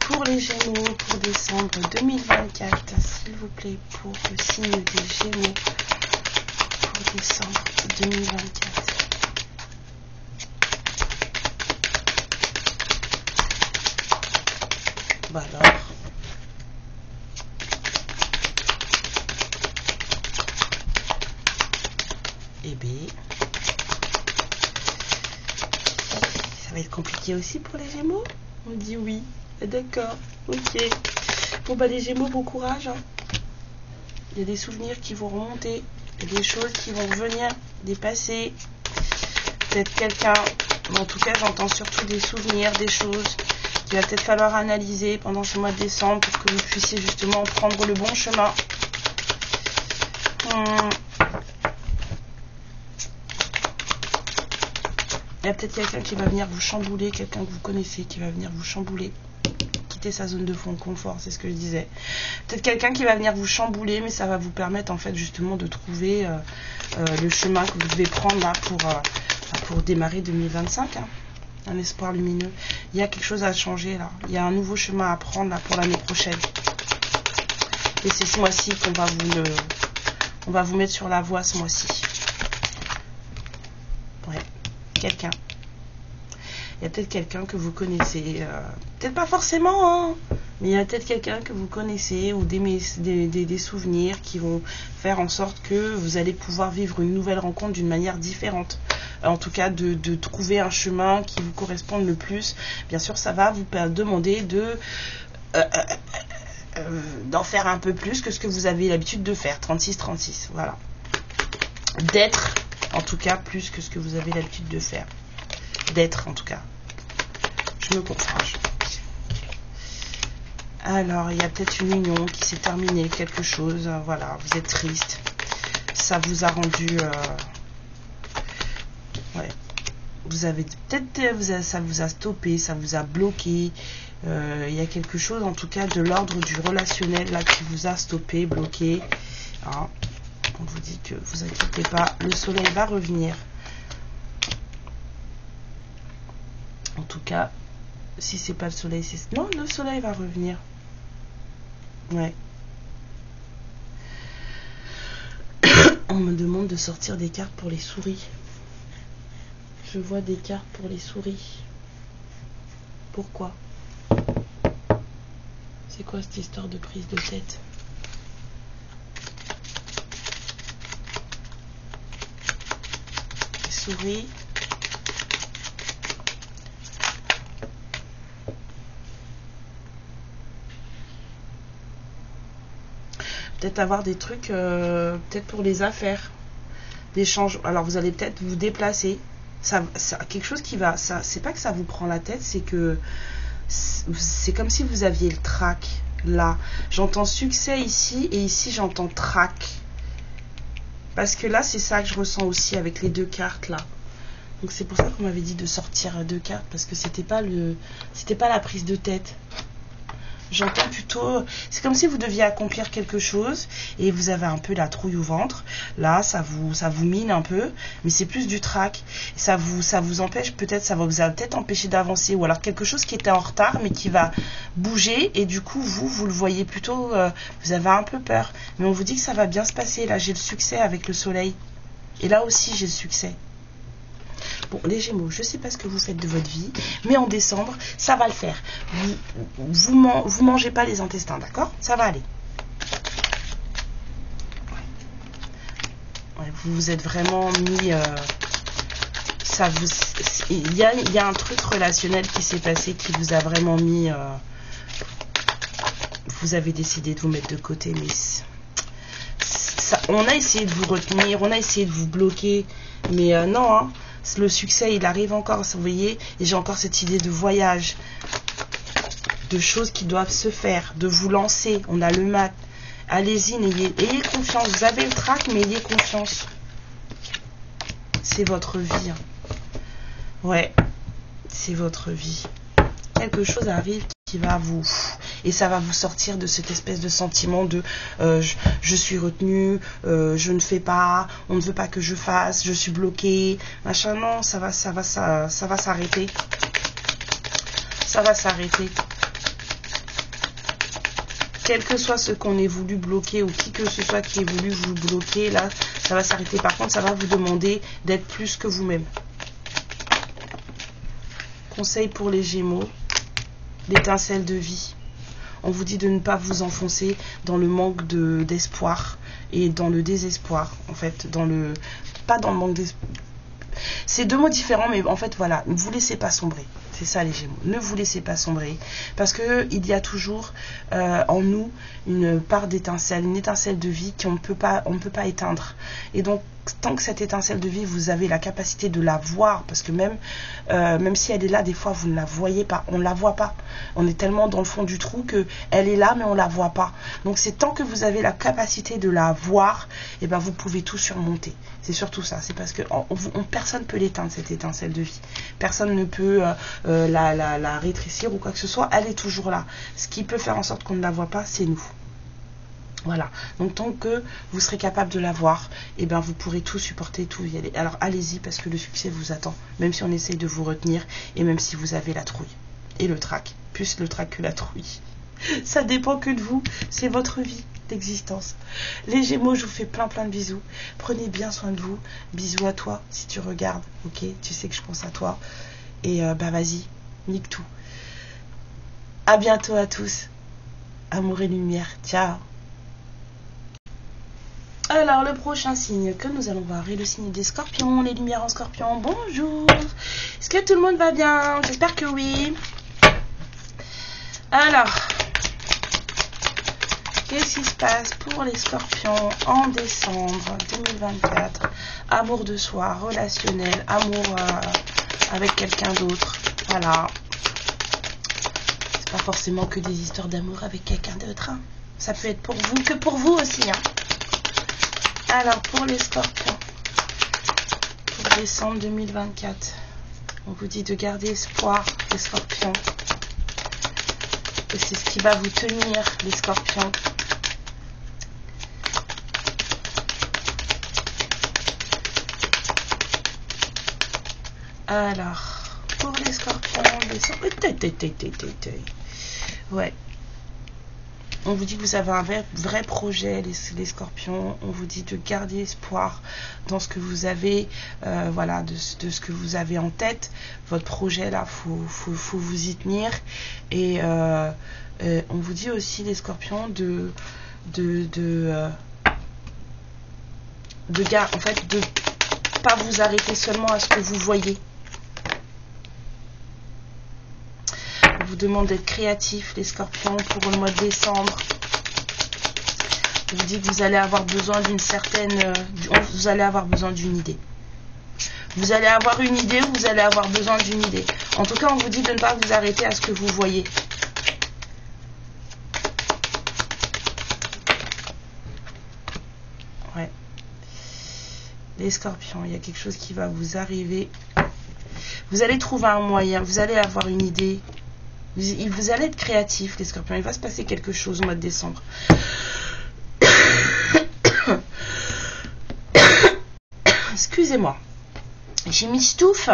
Pour les Gémeaux, pour décembre 2024, s'il vous plaît, pour le signe des Gémeaux, pour décembre 2024. Bah alors. Eh bien, ça va être compliqué aussi pour les Gémeaux? On dit oui. D'accord, ok. Bon bah les Gémeaux, bon courage. Hein. Il y a des souvenirs qui vont remonter. Il y a des choses qui vont revenir, des passés. Peut-être quelqu'un, mais en tout cas j'entends surtout des souvenirs, des choses qu'il va peut-être falloir analyser pendant ce mois de décembre pour que vous puissiez justement prendre le bon chemin. Il y a peut-être quelqu'un qui va venir vous chambouler, quelqu'un que vous connaissez qui va venir vous chambouler. Quitter sa zone de confort, c'est ce que je disais. Peut-être quelqu'un qui va venir vous chambouler, mais ça va vous permettre en fait justement de trouver le chemin que vous devez prendre là pour démarrer 2025. Hein. Un espoir lumineux. Il y a quelque chose à changer là. Il y a un nouveau chemin à prendre là pour l'année prochaine. Et c'est ce mois-ci qu'on va on va vous mettre sur la voie ce mois-ci. Ouais, quelqu'un. Il y a peut-être quelqu'un que vous connaissez. Peut-être pas forcément, hein, mais il y a peut-être quelqu'un que vous connaissez ou des souvenirs qui vont faire en sorte que vous allez pouvoir vivre une nouvelle rencontre d'une manière différente. En tout cas, de trouver un chemin qui vous corresponde le plus. Bien sûr, ça va vous demander d'en faire un peu plus que ce que vous avez l'habitude de faire. 36-36, voilà. D'être, en tout cas, plus que ce que vous avez l'habitude de faire. D'être, en tout cas. Je me comprends. Alors, il y a peut-être une union qui s'est terminée, quelque chose. Voilà, vous êtes triste. Ça vous a rendu... ouais. Vous avez peut-être... ça vous a stoppé, ça vous a bloqué. Il y a quelque chose, en tout cas, de l'ordre du relationnel, là, qui vous a stoppé, bloqué. Hein. On vous dit que vous inquiétez pas, le soleil va revenir. En tout cas, si c'est pas le soleil, c'est... Non, le soleil va revenir. Ouais. On me demande de sortir des cartes pour les souris. Je vois des cartes pour les souris. Pourquoi? C'est quoi cette histoire de prise de tête? Les souris. Peut-être avoir des trucs, peut-être pour les affaires, des changements. Alors vous allez peut-être vous déplacer. Ça, quelque chose qui va, ça, c'est pas que ça vous prend la tête, c'est que c'est comme si vous aviez le trac là. J'entends succès ici et ici j'entends trac. Parce que là c'est ça que je ressens aussi avec les deux cartes là. Donc c'est pour ça qu'on m'avait dit de sortir deux cartes parce que c'était pas la prise de tête. J'entends plutôt, c'est comme si vous deviez accomplir quelque chose et vous avez un peu la trouille au ventre. Là, ça vous mine un peu, mais c'est plus du trac. Ça vous empêche peut-être, ça va vous a peut-être empêcher d'avancer ou alors quelque chose qui était en retard mais qui va bouger et du coup vous le voyez plutôt, vous avez un peu peur. Mais on vous dit que ça va bien se passer. Là, j'ai le succès avec le soleil et là aussi j'ai le succès. Bon, les Gémeaux, je ne sais pas ce que vous faites de votre vie, mais en décembre, ça va le faire. Vous mangez pas les intestins, d'accord? Ça va aller. Ouais, vous vous êtes vraiment mis... il y a un truc relationnel qui s'est passé qui vous a vraiment mis... vous avez décidé de vous mettre de côté, mais... on a essayé de vous retenir, on a essayé de vous bloquer, mais non, hein. Le succès, il arrive encore, vous voyez, et j'ai encore cette idée de voyage, de choses qui doivent se faire, de vous lancer. On a le mat. Allez-y, ayez confiance. Vous avez le trac, mais ayez confiance. C'est votre vie. Hein. Ouais, c'est votre vie. Quelque chose arrive qui va vous... Et ça va vous sortir de cette espèce de sentiment de je suis retenu, je ne fais pas, on ne veut pas que je fasse, je suis bloqué, machin. Non, ça va s'arrêter. Ça va s'arrêter. Quel que soit ce qu'on ait voulu bloquer ou qui que ce soit qui ait voulu vous bloquer, là, ça va s'arrêter. Par contre, ça va vous demander d'être plus que vous-même. Conseil pour les Gémeaux, l'étincelle de vie. On vous dit de ne pas vous enfoncer dans le manque d'espoir et dans le désespoir, en fait, pas dans le manque d'espoir. C'est deux mots différents, mais en fait, voilà, ne vous laissez pas sombrer. C'est ça les Gémeaux. Ne vous laissez pas sombrer. Parce qu'il y a toujours en nous une part d'étincelle, une étincelle de vie qu'on ne peut pas éteindre. Et donc, tant que cette étincelle de vie, vous avez la capacité de la voir, parce que même si elle est là, des fois, vous ne la voyez pas. On ne la voit pas. On est tellement dans le fond du trou qu'elle est là, mais on ne la voit pas. Donc, c'est tant que vous avez la capacité de la voir, et ben, vous pouvez tout surmonter. C'est surtout ça. C'est parce que personne ne peut l'éteindre, cette étincelle de vie. Personne ne peut la rétrécir ou quoi que ce soit. Elle est toujours là. Ce qui peut faire en sorte qu'on ne la voit pas, c'est nous. Voilà. Donc, tant que vous serez capable de la voir, et ben, vous pourrez tout supporter, tout y aller. Alors, allez-y parce que le succès vous attend. Même si on essaye de vous retenir et même si vous avez la trouille et le trac. Plus le trac que la trouille. Ça dépend que de vous. C'est votre vie d'existence. Les Gémeaux, je vous fais plein de bisous. Prenez bien soin de vous. Bisous à toi si tu regardes. Ok, tu sais que je pense à toi. Et bah vas-y, nique tout. À bientôt à tous. Amour et lumière. Ciao. Alors, le prochain signe que nous allons voir est le signe des Scorpions. Les lumières en Scorpion. Bonjour. Est-ce que tout le monde va bien? J'espère que oui. Alors, qu'est-ce qui se passe pour les Scorpions en décembre 2024? Amour de soi, relationnel, amour avec quelqu'un d'autre. Voilà. C'est pas forcément que des histoires d'amour avec quelqu'un d'autre. Hein. Ça peut être pour vous que pour vous aussi. Hein. Alors, pour les Scorpions, pour décembre 2024, on vous dit de garder espoir, les Scorpions. Et c'est ce qui va vous tenir, les Scorpions. Alors, pour les Scorpions, ouais. On vous dit que vous avez un vrai projet, les Scorpions. On vous dit de garder espoir dans ce que vous avez, voilà, de ce que vous avez en tête. Votre projet, là, faut vous y tenir. Et on vous dit aussi, les Scorpions, de pas vous arrêter seulement à ce que vous voyez. On vous demande d'être créatif, les Scorpions, pour le mois de décembre. On vous dit que vous allez avoir besoin d'une certaine... vous allez avoir besoin d'une idée. Vous allez avoir une idée ou vous allez avoir besoin d'une idée. En tout cas, on vous dit de ne pas vous arrêter à ce que vous voyez. Ouais. Les Scorpions, il y a quelque chose qui va vous arriver. Vous allez trouver un moyen, vous allez avoir une idée. Vous allez être créatif, les Scorpions. Il va se passer quelque chose au mois de décembre. Excusez-moi. J'ai mis stouffe.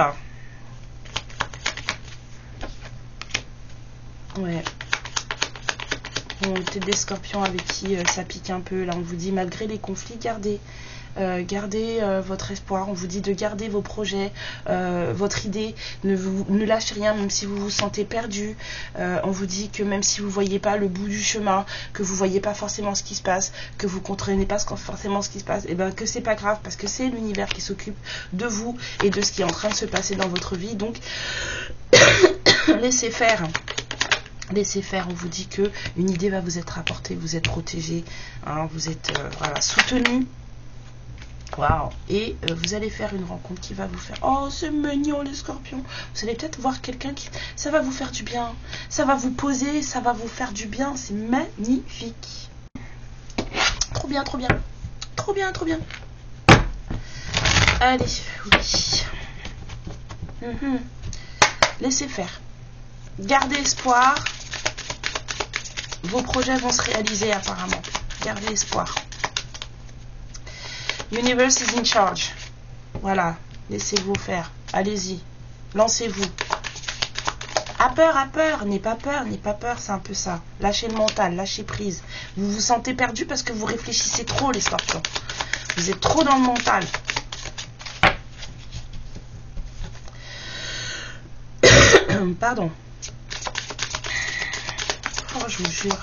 Ouais. Bon, peut-être des Scorpions avec qui ça pique un peu. Là, on vous dit, malgré les conflits, gardez votre espoir. On vous dit de garder vos projets, votre idée. Ne lâchez rien, même si vous vous sentez perdu. On vous dit que même si vous ne voyez pas le bout du chemin, que vous ne voyez pas forcément ce qui se passe, que vous ne comprenez pas forcément ce qui se passe, et ben que c'est pas grave, parce que c'est l'univers qui s'occupe de vous et de ce qui est en train de se passer dans votre vie. Donc, laissez faire. Laissez faire, on vous dit que une idée va vous être apportée, vous êtes protégé, hein, vous êtes voilà, soutenu. Waouh. Et vous allez faire une rencontre qui va vous faire... Oh, c'est mignon les Scorpions. Vous allez peut-être voir quelqu'un qui... Ça va vous faire du bien. Ça va vous poser, ça va vous faire du bien. C'est magnifique. Trop bien, trop bien. Trop bien, trop bien. Allez, oui. Laissez faire. Gardez espoir. Vos projets vont se réaliser apparemment. Gardez espoir. Universe is in charge. Voilà, laissez-vous faire. Allez-y, lancez-vous. À peur, n'aie pas peur, c'est un peu ça. Lâchez le mental, lâchez prise. Vous vous sentez perdu parce que vous réfléchissez trop, les scorpions. Vous êtes trop dans le mental. Pardon. Oh, je vous jure.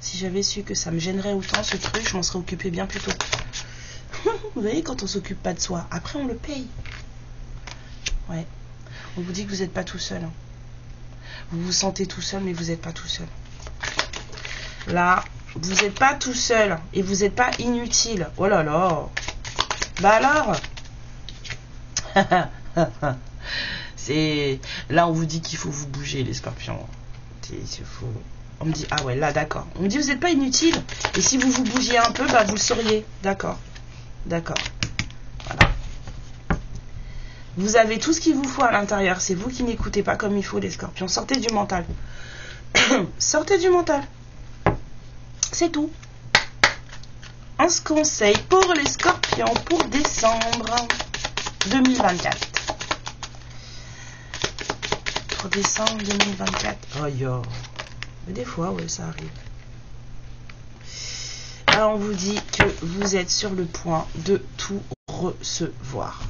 Si j'avais su que ça me gênerait autant ce truc, je m'en serais occupé bien plus tôt. Vous voyez, quand on s'occupe pas de soi, après on le paye. Ouais. On vous dit que vous n'êtes pas tout seul. Hein. Vous vous sentez tout seul, mais vous n'êtes pas tout seul. Là, vous n'êtes pas tout seul. Et vous n'êtes pas inutile. Oh là là. Bah alors c'est... Là, on vous dit qu'il faut vous bouger, les scorpions. C'est faux. On me dit, ah ouais, là, d'accord. On me dit, vous n'êtes pas inutile. Et si vous vous bougiez un peu, bah, vous le sauriez. D'accord. D'accord. Voilà. Vous avez tout ce qu'il vous faut à l'intérieur. C'est vous qui n'écoutez pas comme il faut, les scorpions. Sortez du mental. Sortez du mental. C'est tout. Un conseil pour les scorpions pour décembre 2024. Pour décembre 2024. Oh yo. Mais des fois, ouais, ça arrive. Alors, on vous dit que vous êtes sur le point de tout recevoir.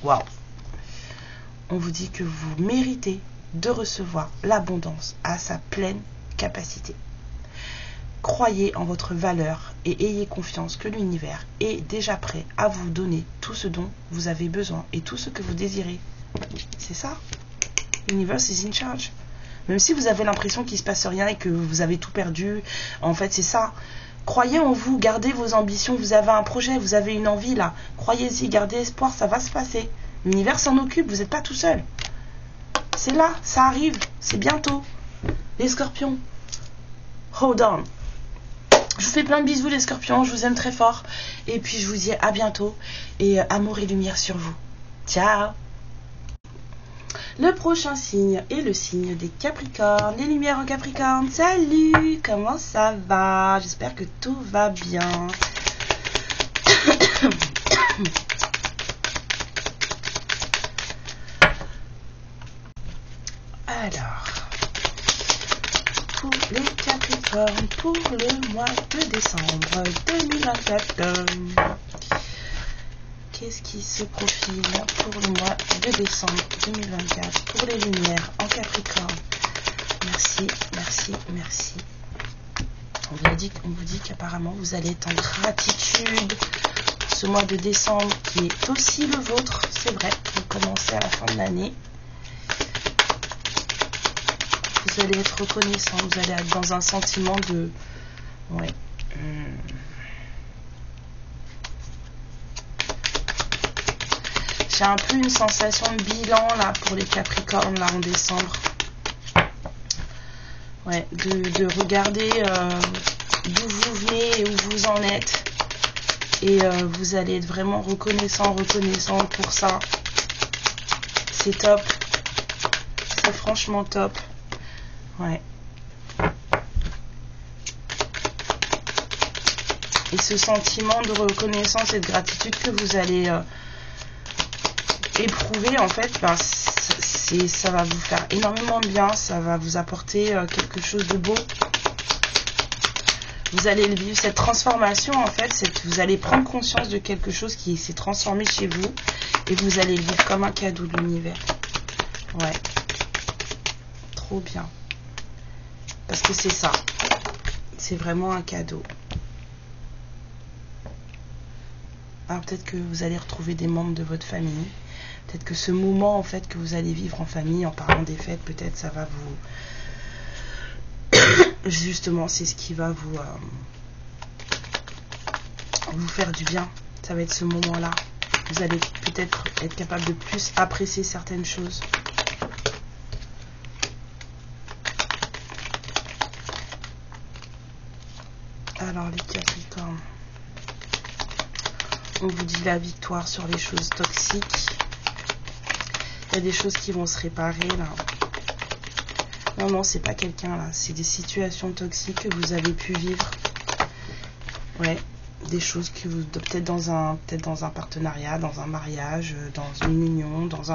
Waouh. On vous dit que vous méritez de recevoir l'abondance à sa pleine capacité. Croyez en votre valeur et ayez confiance que l'univers est déjà prêt à vous donner tout ce dont vous avez besoin et tout ce que vous désirez. C'est ça. Universe is in charge. Même si vous avez l'impression qu'il ne se passe rien et que vous avez tout perdu, en fait c'est ça. Croyez en vous, gardez vos ambitions, vous avez un projet, vous avez une envie là. Croyez-y, gardez espoir, ça va se passer. L'univers s'en occupe, vous n'êtes pas tout seul. C'est là, ça arrive, c'est bientôt. Les scorpions, hold on. Je vous fais plein de bisous les scorpions, je vous aime très fort. Et puis je vous dis à bientôt. Et amour et lumière sur vous. Ciao. Le prochain signe est le signe des Capricornes. Les lumières en Capricorne. Salut, comment ça va? J'espère que tout va bien. Alors, pour les Capricornes, pour le mois de décembre 2024, qu'est-ce qui se profile pour le mois de décembre 2024 pour les lumières en Capricorne? Merci, merci, merci. On vous dit qu'apparemment vous allez être en gratitude pour ce mois de décembre qui est aussi le vôtre. C'est vrai, vous commencez à la fin de l'année. Vous allez être reconnaissant, vous allez être dans un sentiment de... Ouais. J'ai un peu une sensation de bilan là pour les Capricornes là en décembre. Ouais, de regarder d'où vous venez et où vous en êtes. Et vous allez être vraiment reconnaissant pour ça. C'est top. C'est franchement top. Ouais. Et ce sentiment de reconnaissance et de gratitude que vous allez éprouver, en fait, ben, ça va vous faire énormément de bien, ça va vous apporter quelque chose de beau. Vous allez vivre cette transformation, en fait, vous allez prendre conscience de quelque chose qui s'est transformé chez vous et vous allez le vivre comme un cadeau de l'univers. Ouais. Trop bien. Parce que c'est ça. C'est vraiment un cadeau. Alors peut-être que vous allez retrouver des membres de votre famille. Peut-être que ce moment en fait que vous allez vivre en famille, en parlant des fêtes, peut-être ça va vous... Justement, c'est ce qui va vous faire du bien. Ça va être ce moment-là. Vous allez peut-être être capable de plus apprécier certaines choses. Alors les Capricornes, on vous dit la victoire sur les choses toxiques. Il y a des choses qui vont se réparer là. Non, non, c'est pas quelqu'un là. C'est des situations toxiques que vous avez pu vivre. Ouais. Des choses que vous... Peut-être dans un partenariat, dans un mariage, dans une union, dans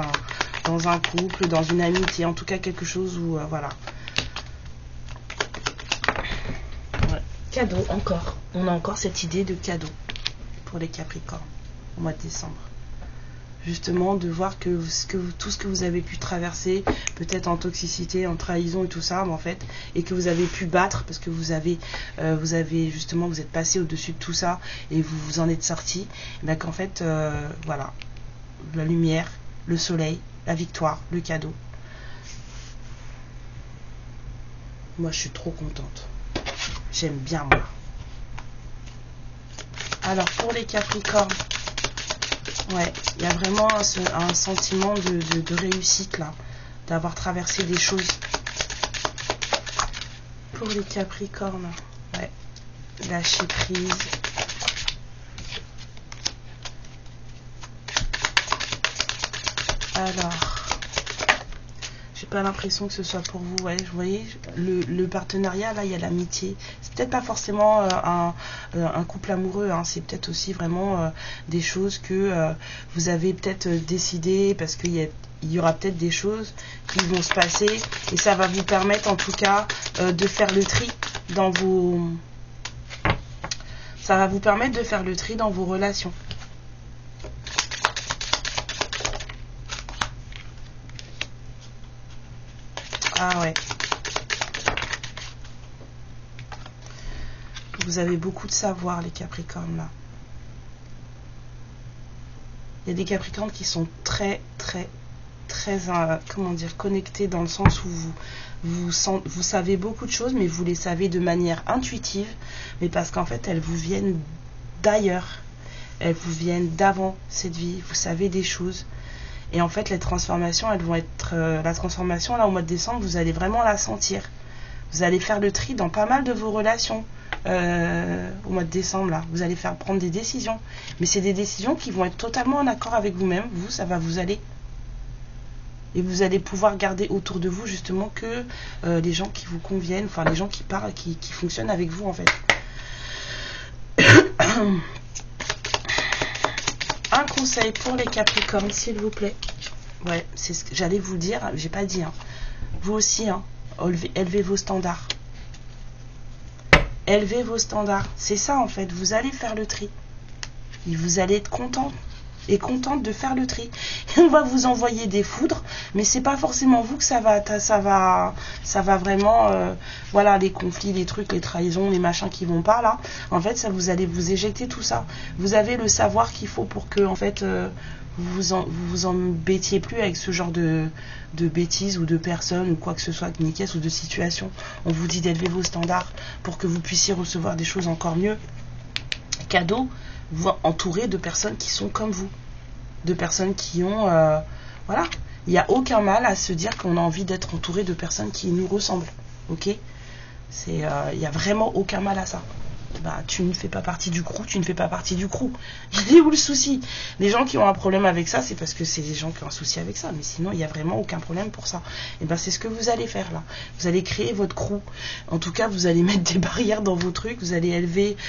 un couple, dans une amitié. En tout cas, quelque chose où... voilà. Ouais. Cadeau, encore. On a encore cette idée de cadeau pour les Capricornes au mois de décembre. Justement, de voir que tout ce que vous avez pu traverser, peut-être en toxicité, en trahison et tout ça, en fait, et que vous avez pu battre parce que vous avez justement, vous êtes passé au-dessus de tout ça et vous vous en êtes sorti, ben qu'en fait, voilà, la lumière, le soleil, la victoire, le cadeau. Moi, je suis trop contente. J'aime bien, moi. Alors, pour les Capricornes, ouais, il y a vraiment un sentiment de réussite là, d'avoir traversé des choses. Pour les Capricornes, ouais, lâcher prise. Alors, j'ai pas l'impression que ce soit pour vous, ouais, vous voyez, le partenariat, là, il y a l'amitié. C'est peut-être pas forcément un couple amoureux, hein, c'est peut-être aussi vraiment des choses que vous avez peut-être décidé, parce qu'il y aura peut-être des choses qui vont se passer, et ça va vous permettre, en tout cas, de faire le tri dans vos... Ça va vous permettre de faire le tri dans vos relations. Ah ouais. Vous avez beaucoup de savoir, les Capricornes, là. Il y a des Capricornes qui sont très, comment dire, connectés, dans le sens où vous savez beaucoup de choses, mais vous les savez de manière intuitive, mais parce qu'en fait, elles vous viennent d'ailleurs. Elles vous viennent d'avant cette vie. Vous savez des choses. Et en fait, les transformations, elles vont être... la transformation, là, au mois de décembre, vous allez vraiment la sentir. Vous allez faire le tri dans pas mal de vos relations au mois de décembre, là. Vous allez faire prendre des décisions. Mais c'est des décisions qui vont être totalement en accord avec vous-même. Vous, ça va vous aller. Et vous allez pouvoir garder autour de vous, justement, que les gens qui vous conviennent, enfin, les gens qui parlent, qui fonctionnent avec vous, en fait. Un conseil pour les Capricornes, s'il vous plaît. Ouais, c'est ce que j'allais vous dire, j'ai pas dit. Hein. Vous aussi, hein, élevez vos standards. Élevez vos standards. C'est ça, en fait. Vous allez faire le tri. Et vous allez être content et contente de faire le tri. Et on va vous envoyer des foudres, mais c'est pas forcément vous que ça va vraiment, voilà, les conflits, les trucs, les trahisons, les machins qui vont pas là. En fait, ça vous allez vous éjecter tout ça. Vous avez le savoir qu'il faut pour que, en fait, vous vous embêtiez plus avec ce genre de bêtises ou de personnes ou quoi que ce soit, de niquesse ou de situation. On vous dit d'élever vos standards pour que vous puissiez recevoir des choses encore mieux. Cadeau. Vous entouré de personnes qui sont comme vous, de personnes qui ont voilà, il n'y a aucun mal à se dire qu'on a envie d'être entouré de personnes qui nous ressemblent, ok, c'est il n'y a vraiment aucun mal à ça. Bah, tu ne fais pas partie du crew, tu ne fais pas partie du crew. Il est où le souci? Les gens qui ont un problème avec ça, c'est parce que c'est des gens qui ont un souci avec ça, mais sinon il n'y a vraiment aucun problème pour ça. Et ben c'est ce que vous allez faire là. Vous allez créer votre crew. En tout cas, vous allez mettre des barrières dans vos trucs, vous allez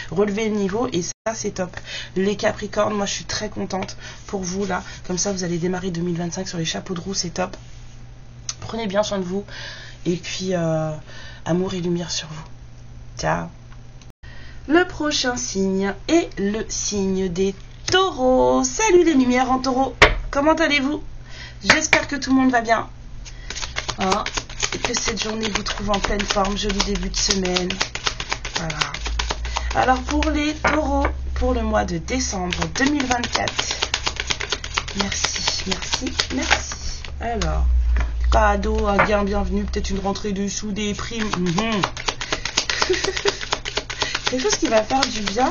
relever le niveau, et ça c'est top. Les Capricornes, moi je suis très contente pour vous là. Comme ça vous allez démarrer 2025 sur les chapeaux de roue, c'est top. Prenez bien soin de vous, et puis amour et lumière sur vous. Ciao. Le prochain signe est le signe des taureaux. Salut les lumières en taureau. Comment allez-vous? J'espère que tout le monde va bien. Hein, et que cette journée vous trouve en pleine forme. Joli début de semaine. Voilà. Alors pour les taureaux, pour le mois de décembre 2024. Merci. Alors, cadeau, un gain bienvenu, peut-être une rentrée de sous, des primes. Quelque chose qui va faire du bien.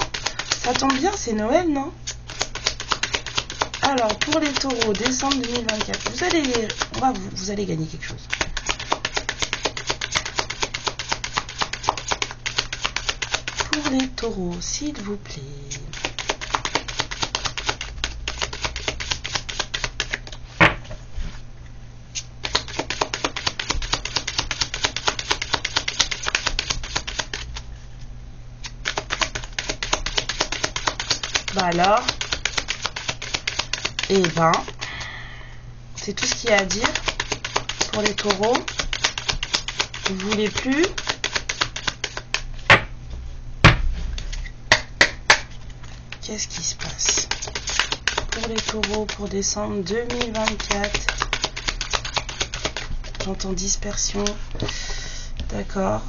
Ça tombe bien, c'est Noël, non? Alors, pour les taureaux, décembre 2024, vous allez gagner quelque chose. Pour les taureaux, s'il vous plaît. Alors, et ben, c'est tout ce qu'il y a à dire pour les taureaux. Vous voulez plus? Qu'est-ce qui se passe pour les taureaux pour décembre 2024? J'entends dispersion. D'accord.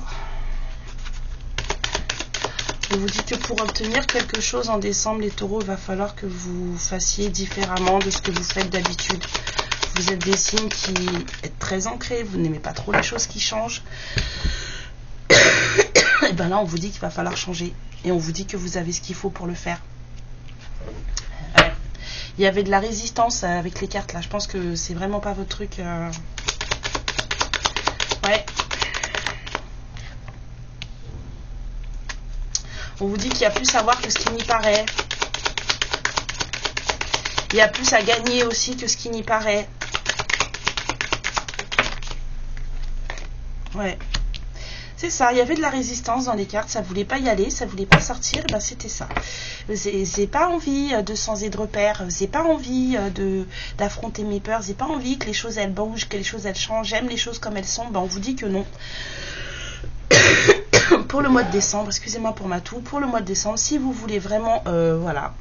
Je vous dis que pour obtenir quelque chose en décembre, les taureaux, il va falloir que vous fassiez différemment de ce que vous faites d'habitude. Vous êtes des signes qui êtes très ancrés, vous n'aimez pas trop les choses qui changent. Et bien là, on vous dit qu'il va falloir changer. Et on vous dit que vous avez ce qu'il faut pour le faire. Il y avait de la résistance avec les cartes là. Je pense que c'est vraiment pas votre truc. Ouais. On vous dit qu'il y a plus à voir que ce qui n'y paraît. Il y a plus à gagner aussi que ce qui n'y paraît. Ouais. C'est ça, il y avait de la résistance dans les cartes, ça voulait pas y aller, ça voulait pas sortir, ben c'était ça. J'ai pas envie de changer de repère, j'ai pas envie d'affronter mes peurs, j'ai pas envie que les choses elles bougent, que les choses elles changent, j'aime les choses comme elles sont, ben on vous dit que non. Pour le mois de décembre, excusez-moi pour ma toux, pour le mois de décembre, si vous voulez vraiment, voilà,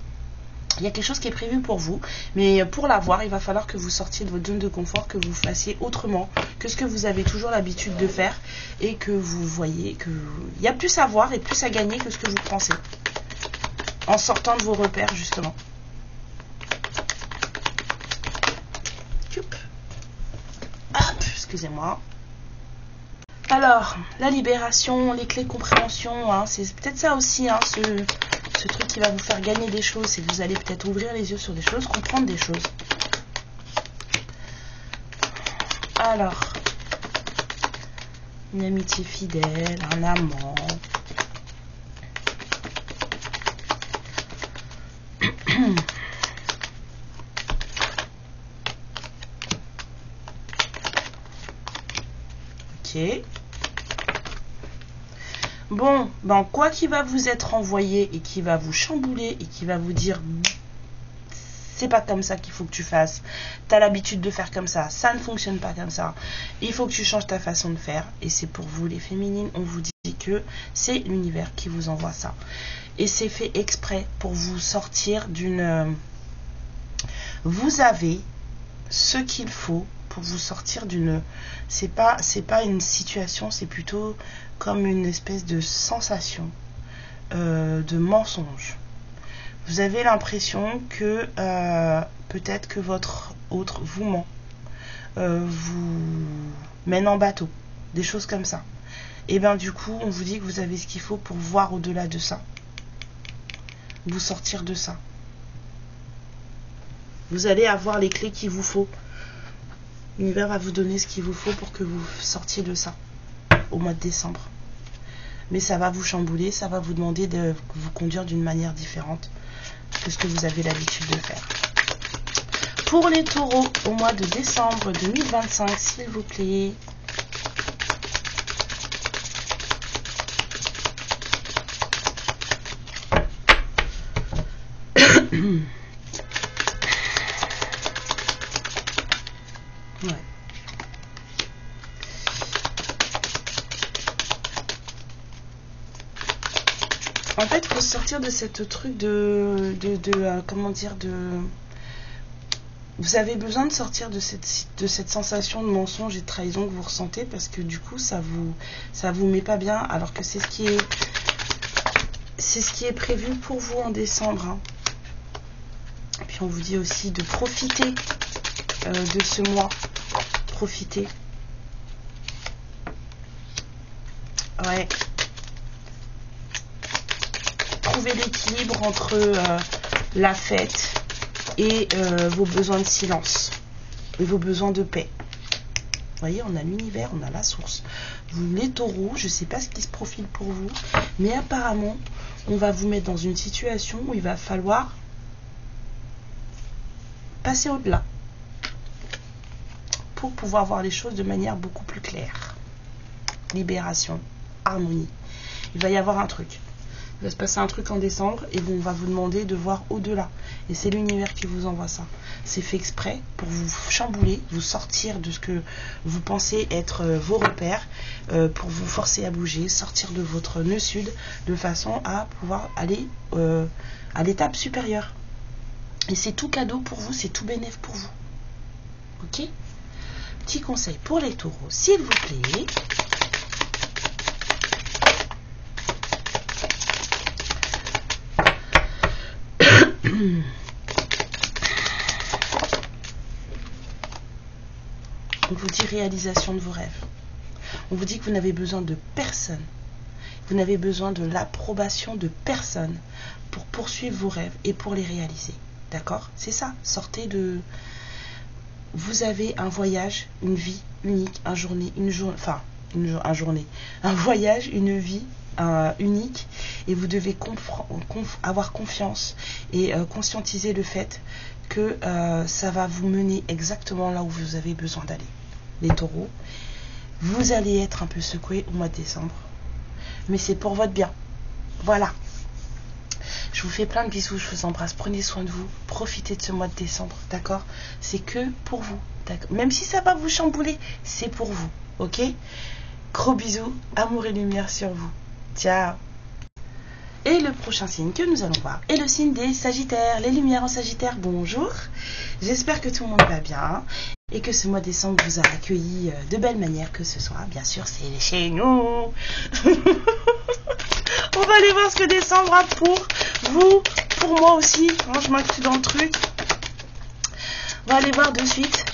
il y a quelque chose qui est prévu pour vous, mais pour l'avoir, il va falloir que vous sortiez de votre zone de confort, que vous fassiez autrement que ce que vous avez toujours l'habitude de faire et que vous voyez qu'il y a plus à voir et plus à gagner que ce que vous pensez en sortant de vos repères, justement. Hop, excusez-moi. Alors, la libération, les clés de compréhension, hein, c'est peut-être ça aussi, hein, ce truc qui va vous faire gagner des choses, c'est que vous allez peut-être ouvrir les yeux sur des choses, comprendre des choses. Alors, une amitié fidèle, un amant. Ok. Bon, ben quoi qui va vous être envoyé et qui va vous chambouler et qui va vous dire c'est pas comme ça qu'il faut que tu fasses, t'as l'habitude de faire comme ça ne fonctionne pas comme ça, il faut que tu changes ta façon de faire. Et c'est pour vous les féminines, on vous dit que c'est l'univers qui vous envoie ça et c'est fait exprès pour vous sortir d'une... Vous avez ce qu'il faut pour vous sortir d'une... C'est pas une situation, c'est plutôt comme une espèce de sensation de mensonge. Vous avez l'impression que peut-être que votre autre vous ment, vous mène en bateau, des choses comme ça. Et bien du coup, on vous dit que vous avez ce qu'il faut pour voir au-delà de ça, vous sortir de ça. Vous allez avoir les clés qu'il vous faut. L'univers va vous donner ce qu'il vous faut pour que vous sortiez de ça au mois de décembre. Mais ça va vous chambouler, ça va vous demander de vous conduire d'une manière différente que ce que vous avez l'habitude de faire. Pour les taureaux, au mois de décembre 2025, s'il vous plaît. Ouais. En fait, il faut sortir de cette truc comment dire, vous avez besoin de sortir de cette sensation de mensonge et de trahison que vous ressentez, parce que du coup, ça vous met pas bien, alors que c'est ce qui est prévu pour vous en décembre. Hein. Et puis on vous dit aussi de profiter de ce mois. Profiter. Ouais. Trouver l'équilibre entre la fête et vos besoins de silence et vos besoins de paix. Vous voyez, on a l'univers, on a la source. Vous, les taureaux, je ne sais pas ce qui se profile pour vous, mais apparemment, on va vous mettre dans une situation où il va falloir passer au-delà pour pouvoir voir les choses de manière beaucoup plus claire. Libération, harmonie. Il va y avoir un truc. Il va se passer un truc en décembre et on va vous demander de voir au-delà. Et c'est l'univers qui vous envoie ça. C'est fait exprès pour vous chambouler, vous sortir de ce que vous pensez être vos repères, pour vous forcer à bouger, sortir de votre nœud sud, de façon à pouvoir aller à l'étape supérieure. Et c'est tout cadeau pour vous, c'est tout bénéfice pour vous. Ok ? Petit conseil pour les taureaux, s'il vous plaît. On vous dit réalisation de vos rêves. On vous dit que vous n'avez besoin de personne. Vous n'avez besoin de l'approbation de personne pour poursuivre vos rêves et pour les réaliser. D'accord ? C'est ça. Sortez de... Vous avez un voyage, une vie unique, un voyage, une vie unique, et vous devez avoir confiance et conscientiser le fait que ça va vous mener exactement là où vous avez besoin d'aller. Les taureaux, vous allez être un peu secoués au mois de décembre, mais c'est pour votre bien. Voilà. Je vous fais plein de bisous, je vous embrasse, prenez soin de vous, profitez de ce mois de décembre, d'accord? C'est que pour vous, d'accord? Même si ça va vous chambouler, c'est pour vous, ok? Gros bisous, amour et lumière sur vous. Ciao. Et le prochain signe que nous allons voir est le signe des Sagittaires. Les lumières en Sagittaire, bonjour. J'espère que tout le monde va bien et que ce mois de décembre vous a accueilli de belle manière que ce soit. Bien sûr, c'est chez nous. On va aller voir ce que décembre a pour vous, pour moi aussi. Moi, je m'inclus dans le truc. On va aller voir de suite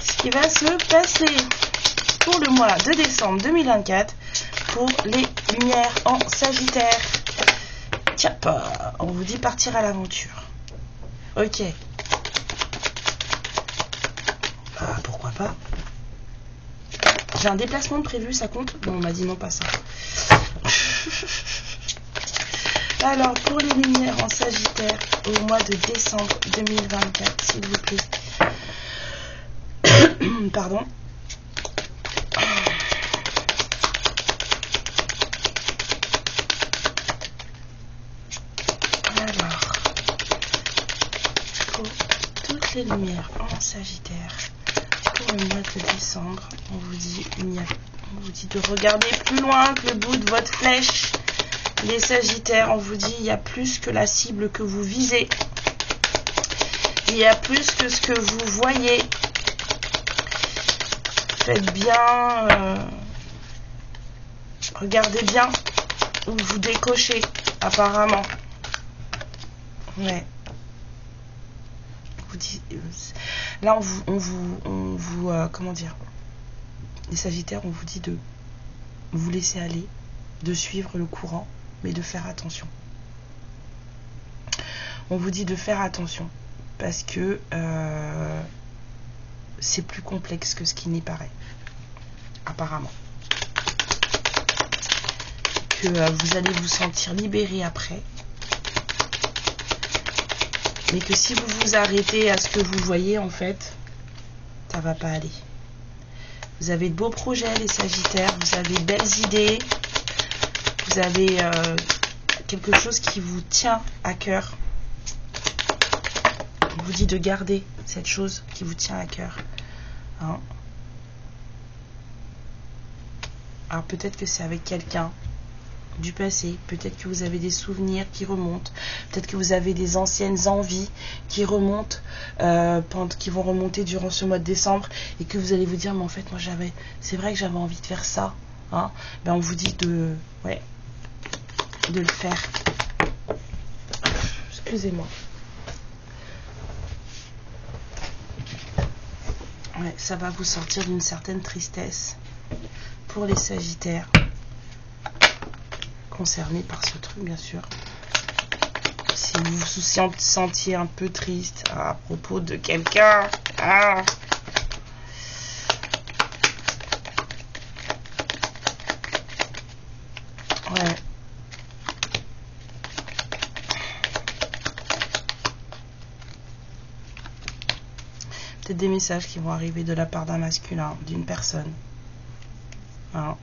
ce qui va se passer pour le mois de décembre 2024 pour les lumières en Sagittaire. Tiens, on vous dit partir à l'aventure. Ok. Ah, pourquoi pas. J'ai un déplacement de prévu, ça compte? Non, on m'a dit non, pas ça. Alors, pour les lumières en Sagittaire, au mois de décembre 2024, s'il vous plaît. Pardon. Alors, pour toutes les lumières en Sagittaire, pour le mois de décembre, on vous dit de regarder plus loin que le bout de votre flèche. Les Sagittaires, on vous dit, il y a plus que la cible que vous visez. Il y a plus que ce que vous voyez. Faites bien, regardez bien où vous décochez, apparemment. Ouais. On vous dit, là, on vous comment dire, les Sagittaires, on vous dit de vous laisser aller, de suivre le courant, mais de faire attention. On vous dit de faire attention parce que c'est plus complexe que ce qui n'y paraît, apparemment. Que vous allez vous sentir libéré après, mais que si vous vous arrêtez à ce que vous voyez, en fait, ça va pas aller. Vous avez de beaux projets, les Sagittaires, vous avez de belles idées. Vous avez quelque chose qui vous tient à cœur. On vous dit de garder cette chose qui vous tient à cœur. Hein? Alors peut-être que c'est avec quelqu'un du passé. Peut-être que vous avez des souvenirs qui remontent. Peut-être que vous avez des anciennes envies qui remontent, qui vont remonter durant ce mois de décembre. Et que vous allez vous dire, mais en fait, moi c'est vrai que j'avais envie de faire ça. Hein? Ben, on vous dit de le faire. Excusez-moi. Ouais, ça va vous sortir d'une certaine tristesse pour les Sagittaires concernés par ce truc, bien sûr. Si vous vous sentiez un peu triste à propos de quelqu'un, ouais. Peut-être des messages qui vont arriver de la part d'un masculin, d'une personne. Hein.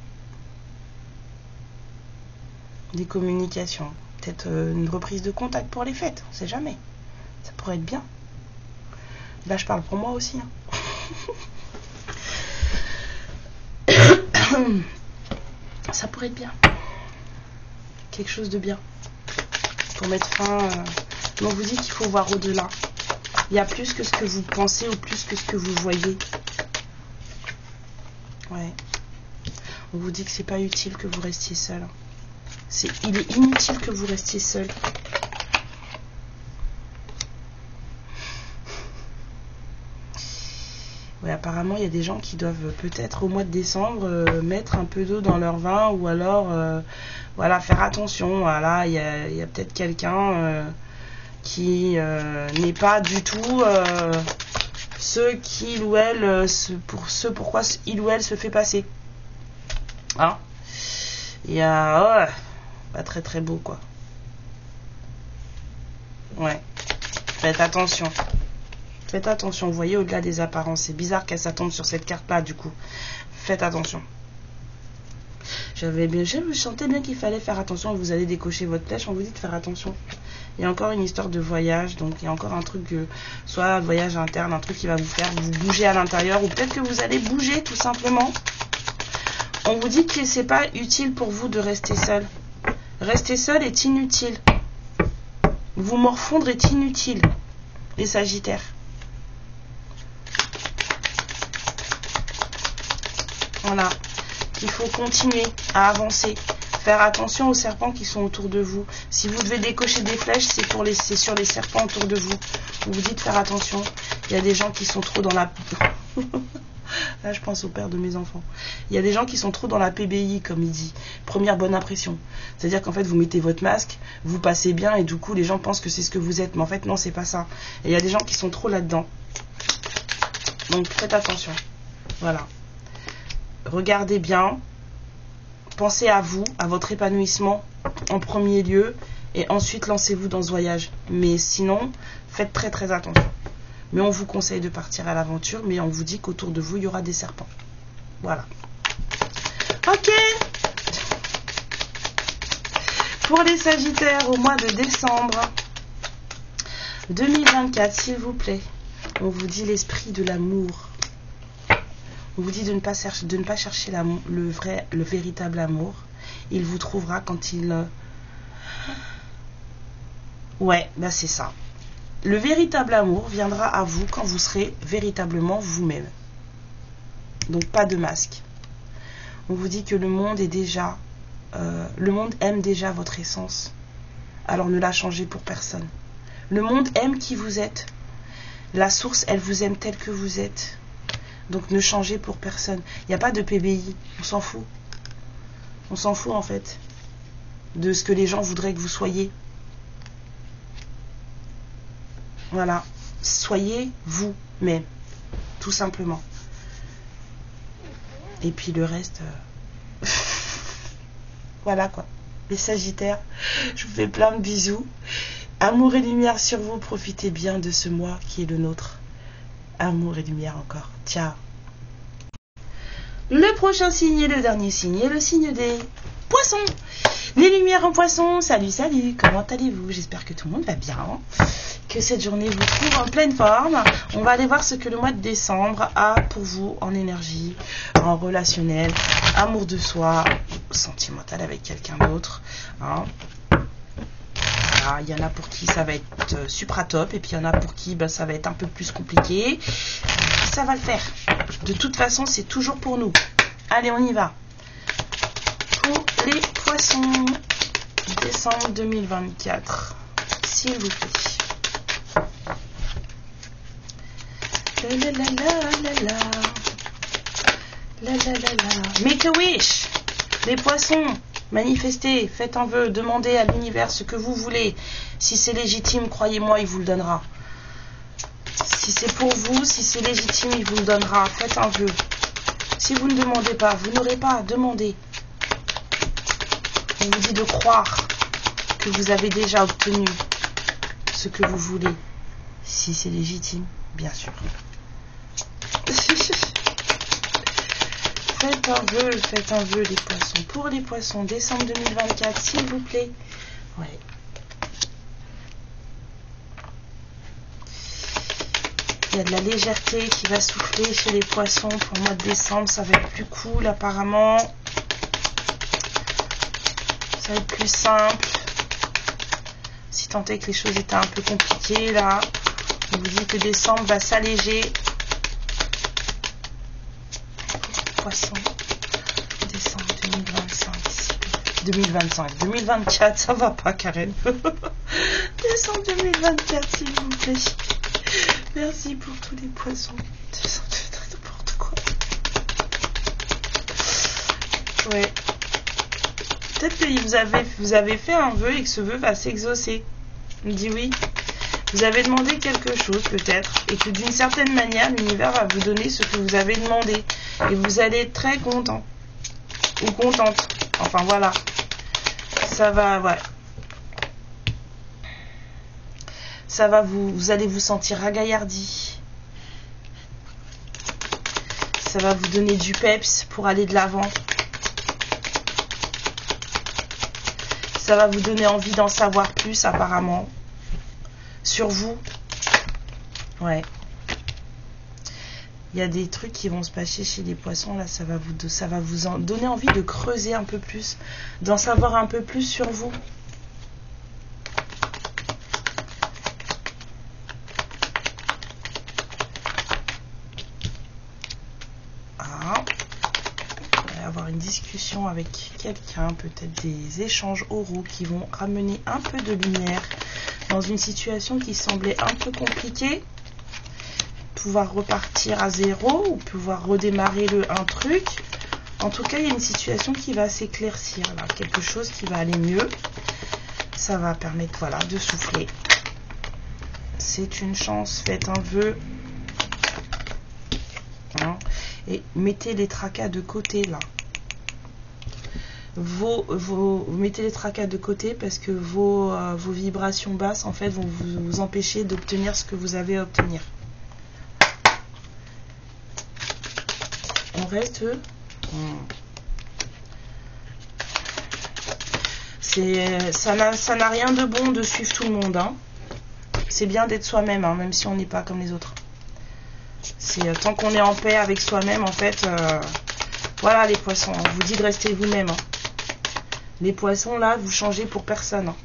des communications. Peut-être une reprise de contact pour les fêtes, on sait jamais. Ça pourrait être bien. Là, je parle pour moi aussi. Ça pourrait être bien. Quelque chose de bien. Pour mettre fin... Mais on vous dit qu'il faut voir au-delà. Il y a plus que ce que vous pensez ou plus que ce que vous voyez. Ouais. On vous dit que c'est pas utile que vous restiez seul. Il est inutile que vous restiez seul. Ouais, apparemment, il y a des gens qui doivent peut-être au mois de décembre mettre un peu d'eau dans leur vin ou alors voilà, faire attention. Voilà, il y a peut-être quelqu'un qui n'est pas du tout ce qu'il ou elle, pourquoi il ou elle se fait passer. Hein? Il y a... Oh, pas très très beau, quoi. Ouais. Faites attention. Faites attention, vous voyez, au-delà des apparences. C'est bizarre qu'elle s'attende sur cette carte-là, du coup. Faites attention. Je sentais bien qu'il fallait faire attention. Vous allez décocher votre flèche, on vous dit de faire attention. Il y a encore une histoire de voyage, donc il y a encore un truc, soit un voyage interne, un truc qui va vous faire vous bouger à l'intérieur, ou peut-être que vous allez bouger, tout simplement. On vous dit que c'est pas utile pour vous de rester seul. Rester seul est inutile. Vous morfondre est inutile, les Sagittaires. Voilà. Il faut continuer à avancer. Faire attention aux serpents qui sont autour de vous. Si vous devez décocher des flèches, c'est sur les serpents autour de vous. On vous dit de faire attention. Il y a des gens qui sont trop dans la... Là, je pense au père de mes enfants. Il y a des gens qui sont trop dans la PBI, comme il dit. Première bonne impression. C'est-à-dire qu'en fait, vous mettez votre masque, vous passez bien, et du coup, les gens pensent que c'est ce que vous êtes. Mais en fait, non, c'est pas ça. Et il y a des gens qui sont trop là-dedans. Donc, faites attention. Voilà. Regardez bien. Pensez à vous, à votre épanouissement en premier lieu. Et ensuite, lancez-vous dans ce voyage. Mais sinon, faites très très attention. Mais on vous conseille de partir à l'aventure, mais on vous dit qu'autour de vous, il y aura des serpents. Voilà. Ok. Pour les Sagittaires, au mois de décembre 2024, s'il vous plaît, on vous dit l'esprit de l'amour. On vous dit de ne pas chercher le véritable amour. Il vous trouvera quand il... Ouais, ben c'est ça. Le véritable amour viendra à vous quand vous serez véritablement vous-même. Donc pas de masque. On vous dit que le monde est déjà... le monde aime déjà votre essence. Alors ne la changez pour personne. Le monde aime qui vous êtes. La source, elle vous aime tel que vous êtes. Donc ne changez pour personne. Il n'y a pas de PBI. On s'en fout. On s'en fout en fait. De ce que les gens voudraient que vous soyez. Voilà. Soyez vous-même. Tout simplement. Et puis le reste... Voilà quoi. Les Sagittaires, je vous fais plein de bisous. Amour et lumière sur vous. Profitez bien de ce mois qui est le nôtre. Amour et lumière encore. Ciao. Le prochain signe et le dernier signe est le signe des poissons. Les lumières en poissons. Salut, salut. Comment allez-vous? J'espère que tout le monde va bien. Que cette journée vous trouve en pleine forme. On va aller voir ce que le mois de décembre a pour vous en énergie, en relationnel, amour de soi, sentimental avec quelqu'un d'autre. Hein. Il y en a pour qui ça va être supra top et puis il y en a pour qui ça va être un peu plus compliqué. Ça va le faire. De toute façon, c'est toujours pour nous. Allez, on y va. Pour les poissons, décembre 2024, s'il vous plaît. La la la la la la. La la la la. Make a wish. Les poissons. Manifestez, faites un vœu, demandez à l'univers ce que vous voulez. Si c'est légitime, croyez-moi, il vous le donnera. Si c'est pour vous, si c'est légitime, il vous le donnera. Faites un vœu. Si vous ne demandez pas, vous n'aurez pas à demander. On vous dit de croire que vous avez déjà obtenu ce que vous voulez. Si c'est légitime, bien sûr. Faites un vœu les poissons. Pour les poissons, décembre 2024, s'il vous plaît. Ouais. Il y a de la légèreté qui va souffler chez les poissons pour le mois de décembre. Ça va être plus cool apparemment. Ça va être plus simple. Si tant est que les choses étaient un peu compliquées là. On vous dit que décembre va s'alléger. Poisson. Décembre 2025. 2024, ça va pas Karen. Décembre 2024, s'il vous plaît. Merci pour tous les poissons. N'importe quoi. Ouais. Peut-être que vous avez fait un vœu et que ce vœu va s'exaucer. On dit oui. Vous avez demandé quelque chose peut-être et que d'une certaine manière l'univers va vous donner ce que vous avez demandé et vous allez être très content ou contente. Enfin voilà. Ça va, ouais. Ça va vous allez vous sentir ragaillardi. Ça va vous donner du peps pour aller de l'avant. Ça va vous donner envie d'en savoir plus apparemment. Sur vous. Ouais. Il y a des trucs qui vont se passer chez les poissons là, ça va vous en donner envie de creuser un peu plus, d'en savoir un peu plus sur vous. Une discussion avec quelqu'un, peut-être des échanges oraux qui vont ramener un peu de lumière dans une situation qui semblait un peu compliquée, pouvoir repartir à zéro ou pouvoir redémarrer un truc. En tout cas, il y a une situation qui va s'éclaircir là, quelque chose qui va aller mieux. Ça va permettre, voilà, de souffler. C'est une chance, faites un vœu. Hein, et mettez les tracas de côté là. Vous mettez les tracas de côté parce que vos vibrations basses en fait vont vous empêcher d'obtenir ce que vous avez à obtenir. On reste. Ça n'a rien de bon de suivre tout le monde. Hein. C'est bien d'être soi-même, hein, même si on n'est pas comme les autres. C'est tant qu'on est en paix avec soi-même, en fait. Voilà les poissons. On vous dit de rester vous-même. Hein. Les poissons, là, vous changez pour personne. Hein.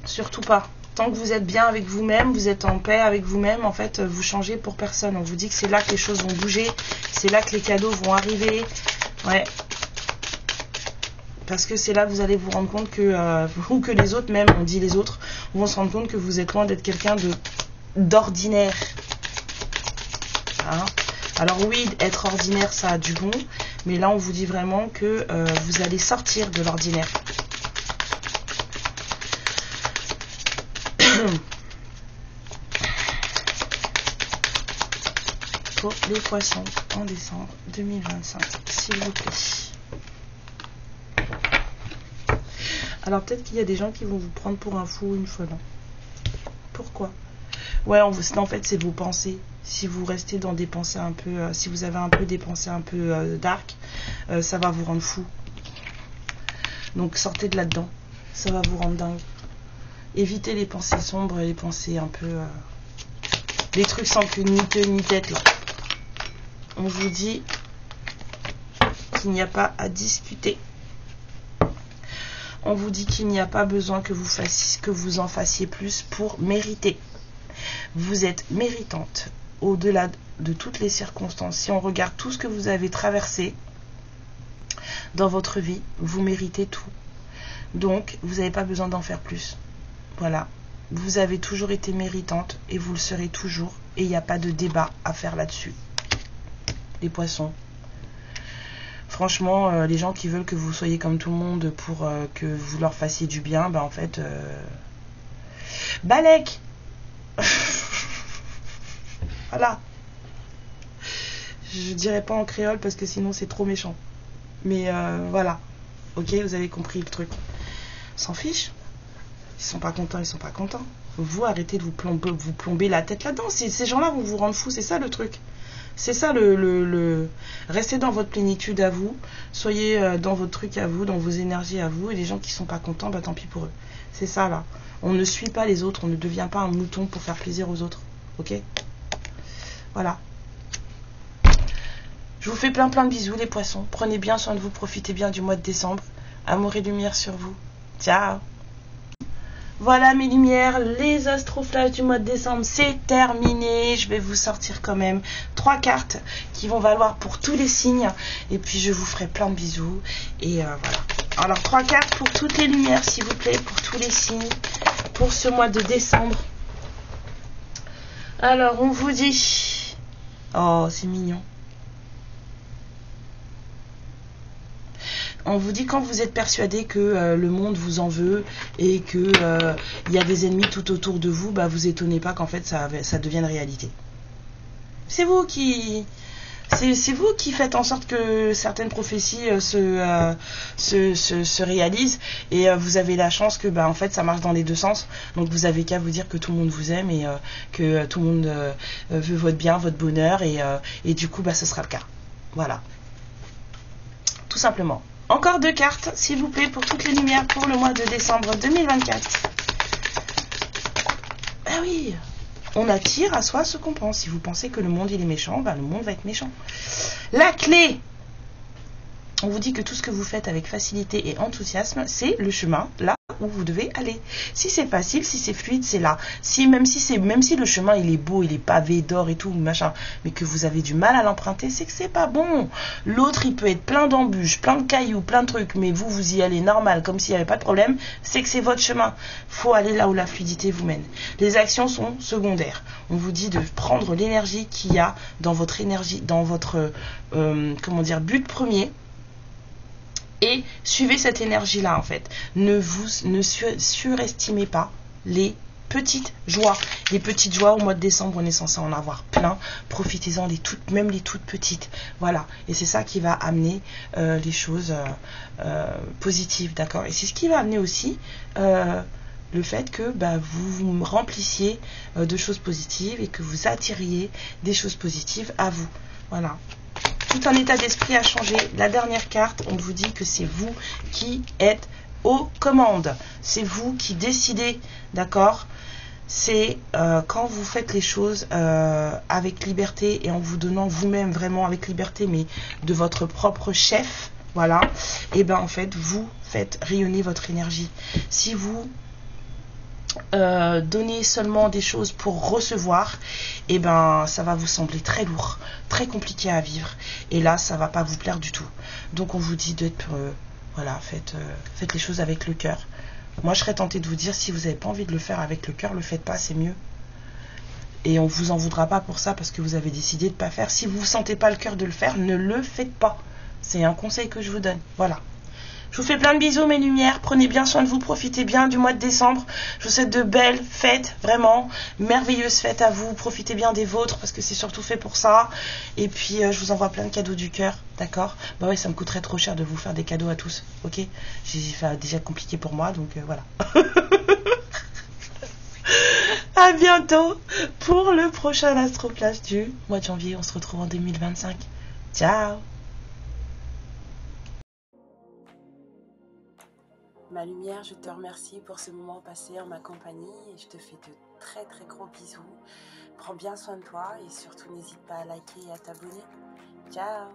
Surtout pas. Tant que vous êtes bien avec vous-même, vous êtes en paix avec vous-même, en fait, vous changez pour personne. On vous dit que c'est là que les choses vont bouger. C'est là que les cadeaux vont arriver. Ouais. Parce que c'est là que vous allez vous rendre compte que, ou que les autres même, on dit les autres, vont se rendre compte que vous êtes loin d'être quelqu'un d'ordinaire. Hein. Alors oui, être ordinaire, ça a du bon. Mais là, on vous dit vraiment que vous allez sortir de l'ordinaire. Pour les poissons en décembre 2025, s'il vous plaît. Alors peut-être qu'il y a des gens qui vont vous prendre pour un fou ou une folle. Pourquoi? Ouais, en fait, c'est vos pensées. Si vous restez dans des pensées un peu, si vous avez un peu des pensées un peu dark, ça va vous rendre fou. Donc sortez de là-dedans, ça va vous rendre dingue. Évitez les pensées sombres, les pensées un peu, les trucs sans ni queue ni tête là. On vous dit qu'il n'y a pas à discuter. On vous dit qu'il n'y a pas besoin que vous en fassiez plus pour mériter. Vous êtes méritante. Au-delà de toutes les circonstances, si on regarde tout ce que vous avez traversé dans votre vie, vous méritez tout. Donc, vous n'avez pas besoin d'en faire plus. Voilà. Vous avez toujours été méritante et vous le serez toujours. Et il n'y a pas de débat à faire là-dessus. Les poissons. Franchement, les gens qui veulent que vous soyez comme tout le monde pour que vous leur fassiez du bien, bah en fait... Balek. Voilà. Je dirais pas en créole parce que sinon c'est trop méchant. Mais voilà. Ok, vous avez compris le truc. S'en fiche. Ils sont pas contents, ils sont pas contents. Vous arrêtez de vous plomber la tête là-dedans. Ces gens-là vont vous rendre fous, c'est ça le truc. C'est ça restez dans votre plénitude à vous, soyez dans votre truc à vous, dans vos énergies à vous, et les gens qui sont pas contents, bah tant pis pour eux. C'est ça là. On ne suit pas les autres, on ne devient pas un mouton pour faire plaisir aux autres. Ok? Voilà. Je vous fais plein de bisous les poissons. Prenez bien soin de vous, profitez bien du mois de décembre. Amour et lumière sur vous. Ciao. Voilà mes lumières, les astroflash du mois de décembre, c'est terminé. Je vais vous sortir quand même 3 cartes qui vont valoir pour tous les signes. Et puis je vous ferai plein de bisous. Et voilà. Alors 3 cartes pour toutes les lumières s'il vous plaît, pour tous les signes, pour ce mois de décembre. Alors on vous dit... Oh c'est mignon. On vous dit quand vous êtes persuadé que le monde vous en veut et que il y a des ennemis tout autour de vous, bah vous étonnez pas qu'en fait ça devienne réalité. C'est vous qui faites en sorte que certaines prophéties se réalisent et vous avez la chance que bah en fait ça marche dans les deux sens. Donc vous avez qu'à vous dire que tout le monde vous aime et que tout le monde veut votre bien, votre bonheur et du coup bah ce sera le cas. Voilà. Tout simplement. Encore 2 cartes, s'il vous plaît, pour toutes les lumières pour le mois de décembre 2024. Ah oui, on attire à soi ce qu'on pense. Si vous pensez que le monde il est méchant, bah, le monde va être méchant. La clé. On vous dit que tout ce que vous faites avec facilité et enthousiasme, c'est le chemin là où vous devez aller. Si c'est facile, si c'est fluide, c'est là. Même si le chemin il est beau, il est pavé d'or et tout machin, mais que vous avez du mal à l'emprunter, c'est que c'est pas bon. L'autre il peut être plein d'embûches, plein de cailloux, plein de trucs, mais vous y allez normal, comme s'il n'y avait pas de problème, c'est que c'est votre chemin. Faut aller là où la fluidité vous mène. Les actions sont secondaires. On vous dit de prendre l'énergie qu'il y a dans votre énergie, dans votre but premier. Et suivez cette énergie-là, en fait. Ne surestimez pas les petites joies. Les petites joies, au mois de décembre, on est censé en avoir plein. Profitez-en, même les toutes petites. Voilà. Et c'est ça qui va amener les choses positives, d'accord? Et c'est ce qui va amener aussi le fait que vous vous remplissiez de choses positives et que vous attiriez des choses positives à vous. Voilà. Tout un état d'esprit a changé. La dernière carte, on vous dit que c'est vous qui êtes aux commandes. C'est vous qui décidez, d'accord? C'est quand vous faites les choses avec liberté et en vous donnant vous-même vraiment avec liberté, mais de votre propre chef, voilà. Et en fait, vous faites rayonner votre énergie. Si vous donner seulement des choses pour recevoir, et ça va vous sembler très lourd, très compliqué à vivre, et là ça va pas vous plaire du tout. Donc on vous dit d'être voilà, faites les choses avec le cœur. Moi je serais tentée de vous dire, si vous n'avez pas envie de le faire avec le cœur, le faites pas, c'est mieux. Et on vous en voudra pas pour ça parce que vous avez décidé de pas faire. Si vous sentez pas le cœur de le faire, ne le faites pas. C'est un conseil que je vous donne. Voilà. Je vous fais plein de bisous mes lumières, prenez bien soin de vous, profitez bien du mois de décembre. Je vous souhaite de belles fêtes, vraiment, merveilleuses fêtes à vous, profitez bien des vôtres parce que c'est surtout fait pour ça. Et puis je vous envoie plein de cadeaux du cœur, d'accord? Bah ouais, ça me coûterait trop cher de vous faire des cadeaux à tous, ok? C'est déjà compliqué pour moi, donc voilà. À bientôt pour le prochain Astroflash du mois de janvier, on se retrouve en 2025. Ciao! Ma lumière, je te remercie pour ce moment passé en ma compagnie et je te fais de très très gros bisous. Prends bien soin de toi et surtout n'hésite pas à liker et à t'abonner. Ciao!